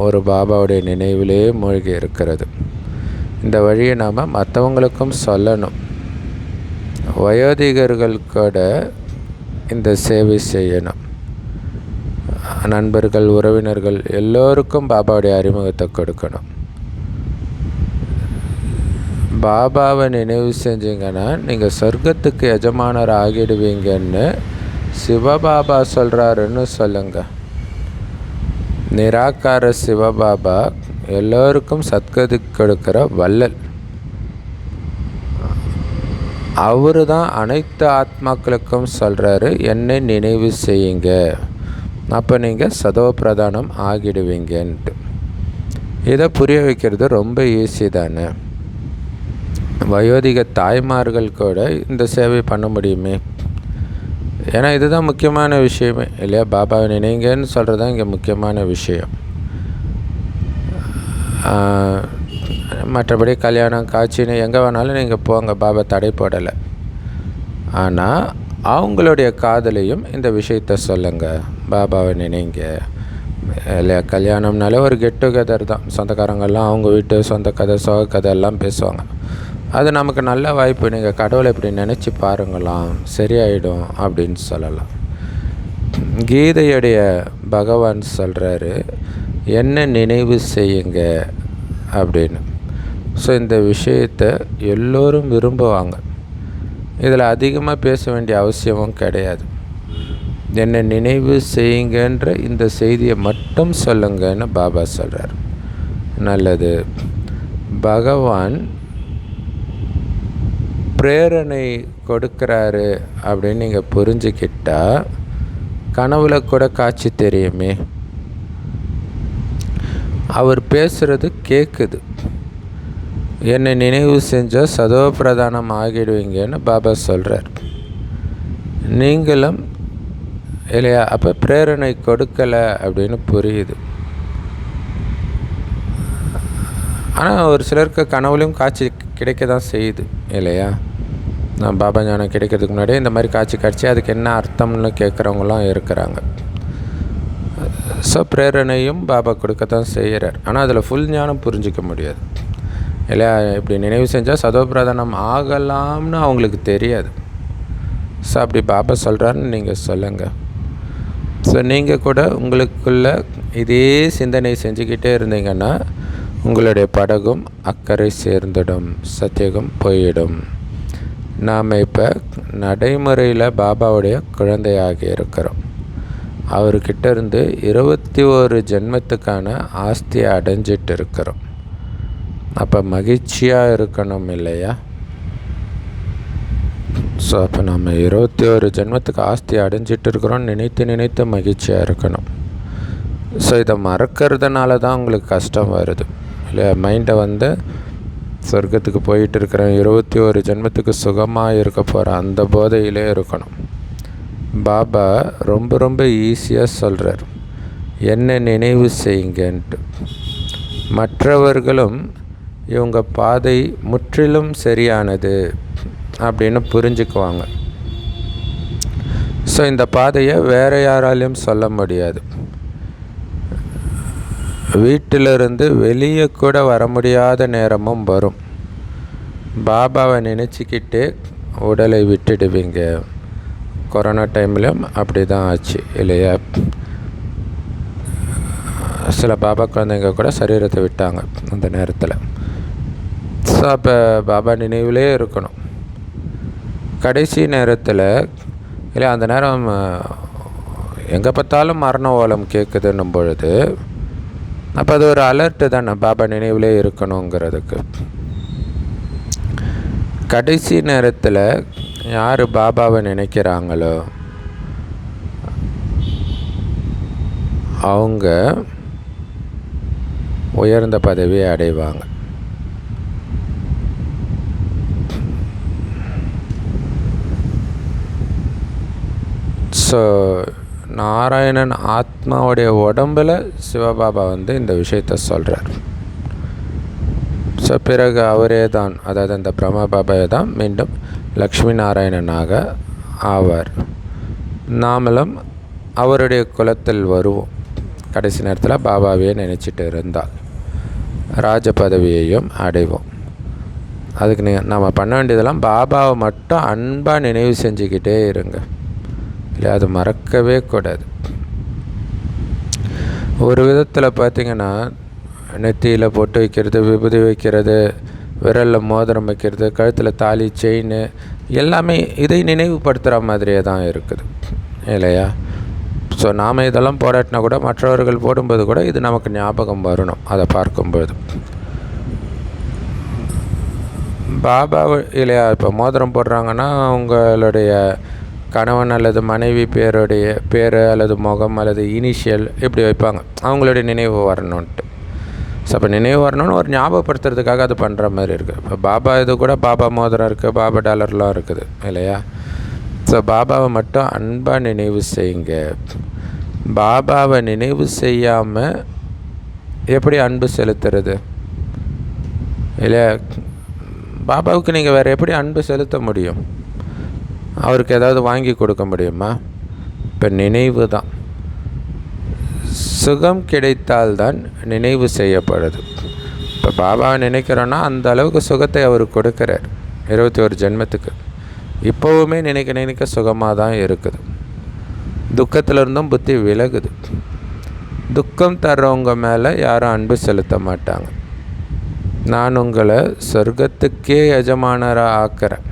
ஒரு பாபாவுடைய நினைவிலே மூழ்கி இருக்கிறது. இந்த வழியை நாம் மற்றவங்களுக்கும் சொல்லணும். வயோதிகர்கள் கூட இந்த சேவை செய்யணும். நண்பர்கள், உறவினர்கள் எல்லோருக்கும் பாபாவுடைய அறிமுகத்தை கொடுக்கணும். பாபாவை நினைவு செஞ்சிங்கன்னா நீங்கள் சொர்க்கத்துக்கு எஜமானர் ஆகிடுவீங்கன்னு சிவபாபா சொல்கிறாருன்னு சொல்லுங்கள். நிராகார சிவபாபா எல்லோருக்கும் சத்கதி கொடுக்கிற வள்ளல். அவர் தான் அனைத்து ஆத்மாக்களுக்கும் சொல்கிறாரு, என்னை நினைவு செய்யுங்க, அப்போ நீங்கள் சதோ பிரதானம் ஆகிடுவீங்கன்ட்டு. இதை புரிய வைக்கிறது ரொம்ப ஈஸி தானே. வயோதிக தாய்மார்கள் கூட இந்த சேவை பண்ண முடியுமே. ஏன்னா இதுதான் முக்கியமான விஷயமே இல்லையா. பாபாவை நினைங்கன்னு சொல்கிறது தான் இங்கே முக்கியமான விஷயம். மற்றபடி கல்யாணம் காட்சின்னு எங்கே வேணாலும் நீங்கள் போங்க, பாபா தடை போடலை. ஆனால் அவங்களுடைய காதலையும் இந்த விஷயத்த சொல்லுங்கள், பாபாவை நினைங்க இல்லையா. கல்யாணம்னாலே ஒரு கெட் டுகெதர் தான். சொந்தக்காரங்கள்லாம் அவங்க வீட்டு சொந்த கதை, சோக கதை எல்லாம் பேசுவாங்க. அது நமக்கு நல்ல வாய்ப்பு. நீங்கள் கடவுளை இப்படி நினச்சி பாருங்களாம், சரியாயிடும் அப்படின்னு சொல்லலாம். கீதையுடைய பகவான் சொல்கிறாரு, என்ன நினைவு செய்யுங்க அப்படின்னு. ஸோ இந்த விஷயத்தை எல்லோரும் விரும்புவாங்க. இதில் அதிகமாக பேச வேண்டிய அவசியமும் கிடையாது. என்னை நினைவு செய்யுங்கன்ற இந்த செய்தியை மட்டும் சொல்லுங்கன்னு பாபா சொல்கிறார். நல்லது. பகவான் பிரேரணை கொடுக்குறாரு அப்படின்னு நீங்கள் புரிஞ்சுக்கிட்டால் கனவுல கூட காட்சி தெரியுமே. அவர் பேசுகிறது கேட்குது. என்னை நினைவு செஞ்சால் சதோ பிரதானம் ஆகிடுவீங்கன்னு பாபா சொல்கிறார். நீங்களும் இல்லையா? அப்போ பிரேரணை கொடுக்கலை அப்படின்னு புரியுது. ஆனால் ஒரு சிலருக்கு கனவுலையும் காட்சி கிடைக்க தான் செய்யுது இல்லையா? நான் பாபா ஞானம் கிடைக்கிறதுக்கு முன்னாடியே இந்த மாதிரி காட்சி காட்சி அதுக்கு என்ன அர்த்தம்னு கேட்குறவங்களாம் இருக்கிறாங்க. ஸோ பிரேரணையும் பாபா கொடுக்க தான் செய்கிறார். ஆனால் அதில் ஃபுல் ஞானம் புரிஞ்சிக்க முடியாது இல்லையா? இப்படி நினைவு செஞ்சால் சதோபிரதானம் ஆகலாம்னு அவங்களுக்கு தெரியாது. ஸோ அப்படி பாபா சொல்கிறாருன்னு நீங்கள் சொல்லுங்கள். ஸோ நீங்கள் கூட உங்களுக்குள்ள இதே சிந்தனை செஞ்சுக்கிட்டே இருந்தீங்கன்னா உங்களுடைய படகும் அக்கறை சேர்ந்துடும், சத்தியகம் போயிடும். நாம் இப்போ நடைமுறையில் பாபாவுடைய குழந்தையாகி இருக்கிறோம். அவர்கிட்ட இருந்து 21 ஜென்மத்துக்கான ஆஸ்தியை அடைஞ்சிட்டு இருக்கிறோம். அப்போ மகிழ்ச்சியாக இருக்கணும் இல்லையா? ஸோ அப்போ நம்ம 21 ஜென்மத்துக்கு ஆஸ்தியை அடைஞ்சிட்டு இருக்கிறோம். நினைத்து மகிழ்ச்சியாக இருக்கணும். ஸோ இதை மறக்கிறதுனால தான் உங்களுக்கு கஷ்டம் வருது இல்லையா? மைண்டை சொர்க்கத்துக்கு போயிட்டு இருக்கிறேன், 21 ஜென்மத்துக்கு சுகமாக இருக்க போகிற அந்த போதையிலே இருக்கணும். பாபா ரொம்ப ஈஸியாக சொல்கிறார், என்ன நினைவு செய்யுங்கன்ட்டு. மற்றவர்களும் இவங்க பாதை முற்றிலும் சரியானது அப்படின்னு புரிஞ்சுக்குவாங்க. ஸோ இந்த பாதையை வேறு யாராலையும் சொல்ல முடியாது. வீட்டிலிருந்து வெளியே கூட வர முடியாத நேரமும் வரும். பாபாவை நினச்சிக்கிட்டே உடலை விட்டுடுவீங்க. கொரோனா டைம்லையும் அப்படி தான் ஆச்சு இல்லையா? சில பாபா குழந்தைங்க கூட சரீரத்தை விட்டாங்க அந்த நேரத்தில். ஸோ அப்போ பாபா நினைவிலே இருக்கணும். கடைசி நேரத்தில் இல்லை, அந்த நேரம் எங்கே பார்த்தாலும் மரண ஓலம் கேட்குதுன்னும் பொழுது அப்போ அது ஒரு அலர்ட்டு தானே பாபா நினைவிலே இருக்கணுங்கிறதுக்கு. கடைசி நேரத்தில் யார் பாபாவை நினைக்கிறாங்களோ அவங்க உயர்ந்த பதவியை அடைவாங்க. ஸோ நாராயணன் ஆத்மாவுடைய உடம்பில் சிவபாபா இந்த விஷயத்தை சொல்கிறார். ஸோ பிறகு அவரே தான், அதாவது அந்த பிரம்மா பாபாவே தான் மீண்டும் லக்ஷ்மி நாராயணனாக ஆவார். நாமளும் அவருடைய குலத்தில் வருவோம். கடைசி நேரத்தில் பாபாவையே நினச்சிட்டு இருந்தால் ராஜ பதவியையும் அடைவோம். அதுக்கு நம்ம பண்ண வேண்டியதெல்லாம் பாபாவை மட்டும் அன்பாக நினைவு செஞ்சுக்கிட்டே இருங்க இல்லை, அது மறக்கவே கூடாது. ஒரு விதத்தில் பார்த்திங்கன்னா நெத்தியில் பொட்டு வைக்கிறது, விபூதி வைக்கிறது, விரலில் மோதிரம் வைக்கிறது, கழுத்தில் தாலி, செயின் எல்லாமே இதை நினைவுபடுத்துகிற மாதிரியே தான் இருக்குது இல்லையா? ஸோ நாம் இதெல்லாம் போராட்டினா கூட மற்றவர்கள் போடும்போது கூட இது நமக்கு ஞாபகம் வரணும். அதை பார்க்கும்போது பாபா இல்லையா? இப்போ மோதிரம் போடுறாங்கன்னா உங்களுடைய கணவன் அல்லது மனைவி பேர் அல்லது முகம் அல்லது இனிஷியல் இப்படி வைப்பாங்க, அவங்களுடைய நினைவு வரணுன்ட்டு. ஸோ அப்போ நினைவு வரணும்னு ஒரு ஞாபகப்படுத்துறதுக்காக அது பண்ணுற மாதிரி இருக்குது. இப்போ பாபா இது கூட பாபா மோதிரம் இருக்குது, பாபா டாலர்லாம் இருக்குது இல்லையா? ஸோ பாபாவை மட்டும் அன்பாக நினைவு செய்யுங்க. பாபாவை நினைவு செய்யாமல் எப்படி அன்பு செலுத்துறது இல்லையா? பாபாவுக்கு நீங்கள் வேறு எப்படி அன்பு செலுத்த முடியும்? அவருக்கு ஏதாவது வாங்கி கொடுக்க முடியுமா? இப்போ நினைவு தான். சுகம் கிடைத்தால்தான் நினைவு செய்யப்படுது. இப்போ பாபாவை நினைக்கிறோன்னா அந்த அளவுக்கு சுகத்தை அவர் கொடுக்குறார் 21 ஜென்மத்துக்கு. இப்போவுமே நினைக்க சுகமாக தான் இருக்குது. துக்கத்திலிருந்தும் புத்தி விலகுது. துக்கம் தர்றவங்க மேலே யாரும் அன்பு செலுத்த மாட்டாங்க. நான் உங்களை சொர்க்கத்துக்கே எஜமானராக ஆக்கிறேன்,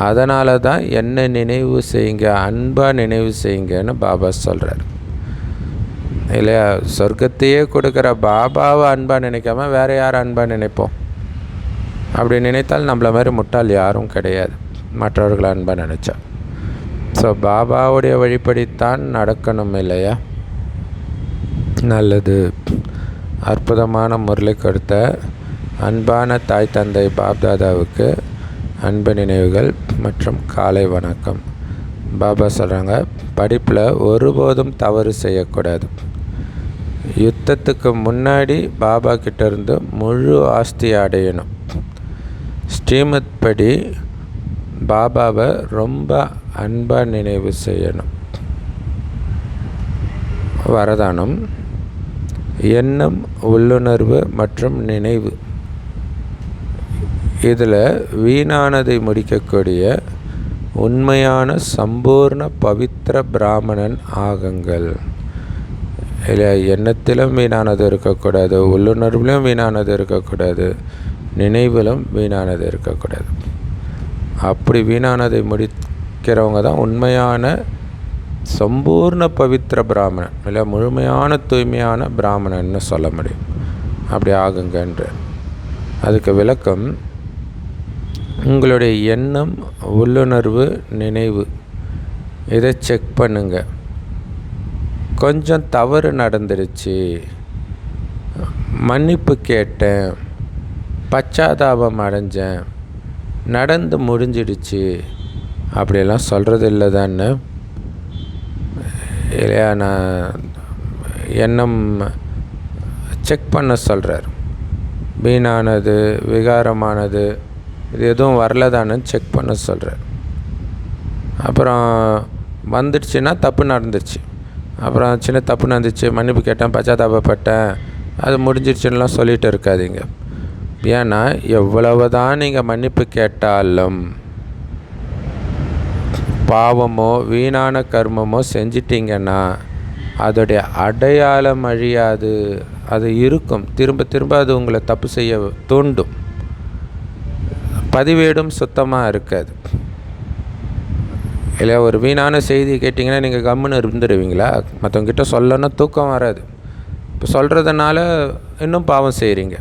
அதனால தான் என்ன நினைவு செய்யுங்க, அன்பாக நினைவு செய்யுங்கன்னு பாபா சொல்கிறார் இல்லையா? சொர்க்கத்தையே கொடுக்குற பாபாவை அன்பாக நினைக்காம வேறு யார் அன்பாக நினைப்போம்? அப்படி நினைத்தால் நம்மள மாதிரி முட்டாள் யாரும் கிடையாது, மற்றவர்களை அன்பாக நினச்சா. ஸோ பாபாவுடைய வழிபடித்தான் நடக்கணும் இல்லையா? நல்லது. அற்புதமான முரளி கொடுத்த அன்பான தாய் தந்தை பாப்தாதாவுக்கு அன்பு நினைவுகள் மற்றும் காலை வணக்கம். பாபா சொல்கிறாங்க, படிப்பில் ஒருபோதும் தவறு செய்யக்கூடாது. யுத்தத்துக்கு முன்னாடி பாபா கிட்டேருந்து முழு ஆஸ்தியை அடையணும். ஸ்ரீமத் படி பாபாவை ரொம்ப அன்பாக நினைவு செய்யணும். வரதானம்: எண்ணம், உள்ளுணர்வு மற்றும் நினைவு. இதில் வீணானதை முடிக்கக்கூடிய உண்மையான சம்பூர்ண பவித்திர பிராமணன் ஆகுங்கள். இல்லை, எண்ணத்திலும் வீணானது இருக்கக்கூடாது, உள்ளுணர்விலும் வீணானது இருக்கக்கூடாது, நினைவிலும் வீணானது இருக்கக்கூடாது. அப்படி வீணானதை முடிக்கிறவங்க தான் உண்மையான சம்பூர்ண பவித்திர பிராமணன், இல்லை முழுமையான தூய்மையான பிராமணன்னு சொல்ல முடியும். அப்படி ஆகுங்கன்ற அதுக்கு விளக்கம், உங்களுடைய எண்ணம், உள்ளுணர்வு, நினைவு இதை செக் பண்ணுங்க. கொஞ்சம் தவறு நடந்துருச்சு, மன்னிப்பு கேட்டேன், பச்சாதாபம் அடைஞ்சேன், நடந்து முடிஞ்சிடுச்சு, அப்படியெல்லாம் சொல்கிறது இல்லை தானே? இல்லையா? நான் எண்ணம் செக் பண்ண சொல்கிறார். வீணானது, விகாரமானது இது எதுவும் வரலதானு செக் பண்ண சொல்கிறார். அப்புறம் வந்துடுச்சுன்னா தப்பு நடந்துச்சு, அப்புறம் சின்ன தப்பு நடந்துச்சு, மன்னிப்பு கேட்டேன், பச்சாதாபப்பட்டேன், அது முடிஞ்சிடுச்சுன்னெலாம் சொல்லிகிட்டு இருக்காதீங்க. ஏன்னா எவ்வளவு தான் நீங்கள் மன்னிப்பு கேட்டாலும் பாவமோ வீணான கர்மமோ செஞ்சிட்டிங்கன்னா அதோடைய அடையாளம் அழியாது, அது இருக்கும். திரும்ப திரும்ப அது உங்களை தப்பு செய்ய தூண்டும். பதிவேடும் சுத்தமாக இருக்காது. இல்லை, ஒரு வீணான செய்தி கேட்டிங்கன்னா நீங்கள் கம்முன்னு இருந்துடுவீங்களா? மற்றவங்கிட்ட சொல்லணும்னா தூக்கம் வராது. இப்போ சொல்கிறதுனால இன்னும் பாவம் செய்கிறீங்க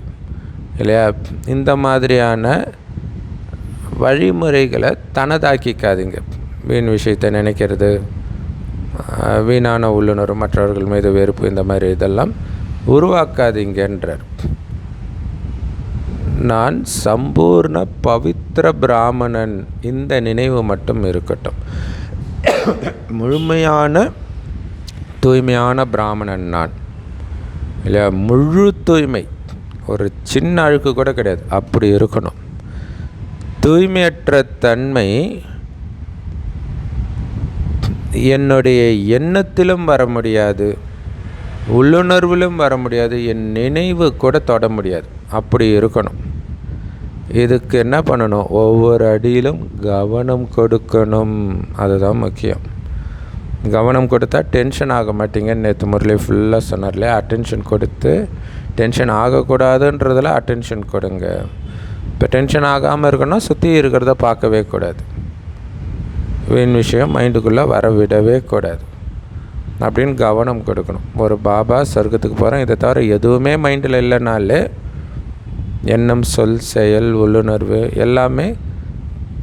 இல்லையா? இந்த மாதிரியான வழிமுறைகளை தனதாக்கிக்காதீங்க. வீண் விஷயத்தை நினைக்கிறது, வீணான உள்ளுணர்வு, மற்றவர்கள் மீது வெறுப்பு, இந்த மாதிரி இதெல்லாம் உருவாக்காதீங்கன்றார். நான் சம்பூர்ண பவித்திர பிராமணன், இந்த நினைவு மட்டும் இருக்கட்டும். முழுமையான தூய்மையான பிராமணன் நான், இல்லையா? முழு தூய்மை, ஒரு சின்ன அழுக்கு கூட கிடையாது, அப்படி இருக்கணும். தூய்மையற்ற தன்மை என்னுடைய எண்ணத்திலும் வர முடியாது, உள்ளுணர்விலும் வர முடியாது, என் நினைவு கூட தொட முடியாது. அப்படி இருக்கணும். இதுக்கு என்ன பண்ணணும்? ஒவ்வொரு அடியிலும் கவனம் கொடுக்கணும். அதுதான் முக்கியம். கவனம் கொடுத்தா டென்ஷன் ஆக மாட்டீங்கன்னு நேற்று முரளி ஃபுல்லாக சொன்னார்லே. அட்டென்ஷன் கொடுத்து டென்ஷன் ஆகக்கூடாதுன்றதில் அட்டென்ஷன் கொடுங்க. இப்போ டென்ஷன் ஆகாமல் இருக்கணும், சுற்றி இருக்கிறத பார்க்கவே கூடாது, வீண் விஷயம் மைண்டுக்குள்ளே வர விடவே கூடாது அப்படின்னு கவனம் கொடுக்கணும். ஒரு பாபா சொர்க்கத்துக்கு போகிறேன், இதை தவிர எதுவுமே மைண்டில் இல்லைனாலே எண்ணம், சொல், செயல், உள்ளுணர்வு எல்லாமே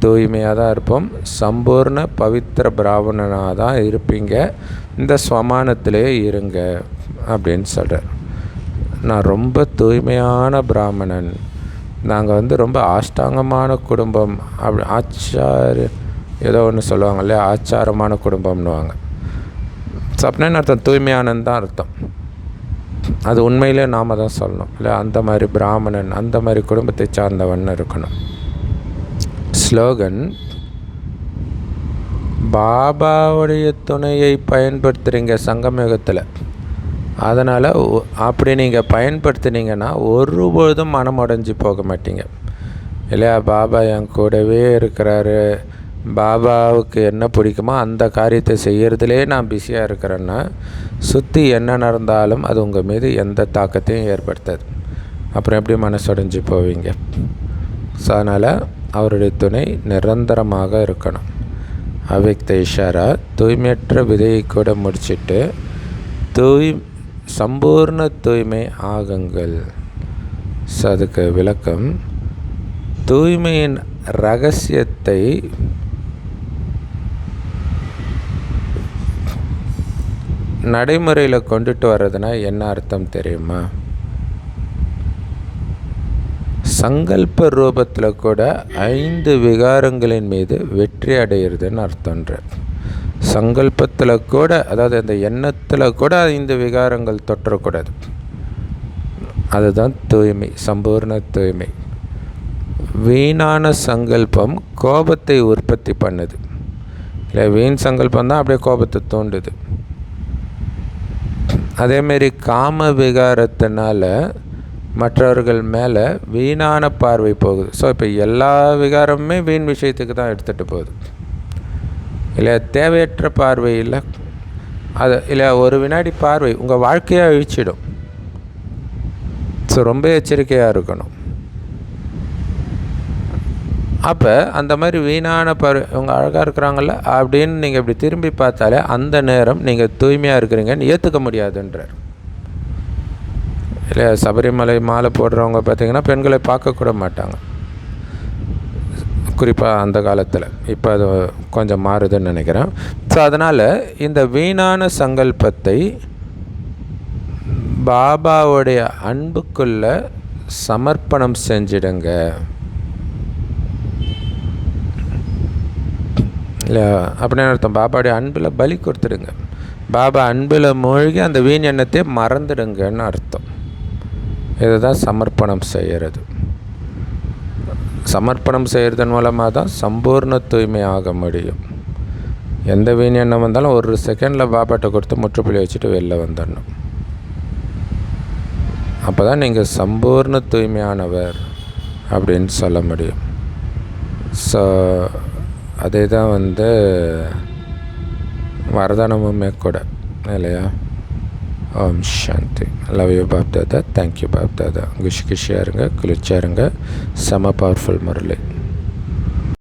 தூய்மையாக தான் இருப்போம். சம்பூர்ண பவித்திர பிராமணனாக தான் இருப்பீங்க. இந்த ஸ்வமானத்திலே இருங்க அப்படின்னு சொல்கிறார். நான் ரொம்ப தூய்மையான பிராமணன், நாங்கள் ரொம்ப ஆஷ்டாங்கமான குடும்பம், அப்படி ஏதோ ஒன்று சொல்லுவாங்க இல்லையா, ஆச்சாரமான குடும்பம்னுவாங்க. சப்னன்னு அர்த்தம் தூய்மையானன்னு தான் அர்த்தம். அது உண்மையிலே நாம் தான் சொல்லணும் இல்லை, அந்த மாதிரி பிராமணன், அந்த மாதிரி குடும்பத்தை சார்ந்தவன் இருக்கணும். ஸ்லோகன்: பாபாவுடைய துணையை பயன்படுத்துகிறீங்க சங்கமயுகத்தில், அதனால் அப்படி நீங்கள் பயன்படுத்தினீங்கன்னா ஒருபொழுதும் மனம் உடைஞ்சி போக மாட்டீங்க இல்லையா? பாபா என் கூடவே இருக்கிறாரு, பாபாவுக்கு என்ன பிடிக்குமோ அந்த காரியத்தை செய்கிறதுலே நான் பிஸியாக இருக்கிறேன்னா சுற்றி என்ன நடந்தாலும் அது உங்கள் மீது எந்த தாக்கத்தையும் ஏற்படுத்தாது. அப்புறம் எப்படி மனசுடைஞ்சு போவீங்க? ஸோ அதனால் அவருடைய துணை நிரந்தரமாக இருக்கணும். அவ்யக்த இஷாரா: தூய்மையற்ற விதையை கூட முடிச்சுட்டு சம்பூர்ண தூய்மை ஆகுங்கள். ஸோ அதுக்கு விளக்கம், தூய்மையின் ரகசியத்தை நடைமுறையில் கொண்டுட்டு வர்றதுனா என்ன அர்த்தம் தெரியுமா? சங்கல்ப ரூபத்தில் கூட 5 விகாரங்களின் மீது வெற்றி அடையிறதுன்னு அர்த்தன்றார். சங்கல்பத்தில் கூட, அதாவது அந்த எண்ணத்தில் கூட 5 விகாரங்கள் தொற்றக்கூடாது. அதுதான் தூய்மை, சம்பூர்ண தூய்மை. வீணான சங்கல்பம் கோபத்தை உற்பத்தி பண்ணுது. இல்லை, வீண் சங்கல்பம் தான் அப்படியே கோபத்தை தூண்டுது. அதேமாரி காம விகாரத்தினால மற்றவர்கள் மேலே வீணான பார்வை போகுது. ஸோ இப்போ எல்லா விகாரமுமே வீண் விஷயத்துக்கு தான் எடுத்துகிட்டு போகுது. இல்லை, தேவையற்ற பார்வை இல்லை, அது இல்லை, ஒரு வினாடி பார்வை உங்கள் வாழ்க்கையை அழிச்சிடும். ஸோ ரொம்ப எச்சரிக்கையாக இருக்கணும். அப்போ அந்த மாதிரி வீணான இவங்க அழகாக இருக்கிறாங்கள்ல அப்படின்னு நீங்கள் இப்படி திரும்பி பார்த்தாலே அந்த நேரம் நீங்கள் தூய்மையாக இருக்கிறீங்கன்னு ஏற்றுக்க முடியாதுன்றார். இல்லை, சபரிமலை மாலை போடுறவங்க பார்த்திங்கன்னா பெண்களை பார்க்கக்கூட மாட்டாங்க, குறிப்பாக அந்த காலத்தில். இப்போ அது கொஞ்சம் மாறுதுன்னு நினைக்கிறேன். ஸோ அதனால் இந்த வீணான சங்கல்பத்தை பாபாவுடைய அன்புக்குள்ளே சமர்ப்பணம் செஞ்சிடுங்க. இல்லை அப்படின்னு அர்த்தம், பாபாவுடைய அன்பில் பலி கொடுத்துடுங்க. பாபா அன்பில் மூழ்கி அந்த வீண் எண்ணத்தை மறந்துடுங்கன்னு அர்த்தம். இதுதான் சமர்ப்பணம் செய்கிறது. சமர்ப்பணம் செய்கிறதன் மூலமாக தான் சம்பூர்ண தூய்மை ஆக முடியும். எந்த வீண் எண்ணம் வந்தாலும் ஒரு செகண்டில் பாபாட்ட கொடுத்து முற்றுப்புள்ளி வச்சுட்டு வெளில வந்துடணும். அப்போ தான் நீங்கள் சம்பூர்ண தூய்மையானவர் அப்படின்னு சொல்ல முடியும். ஸோ அதே தான் வரதானமுமே கூட இல்லையா. ஓம் சாந்தி. Love you Bap Dada. Thank you Bap Dada. குஷியாக இருங்க, குளிர்ச்சியாக இருங்க. செம பவர்ஃபுல் முரளி.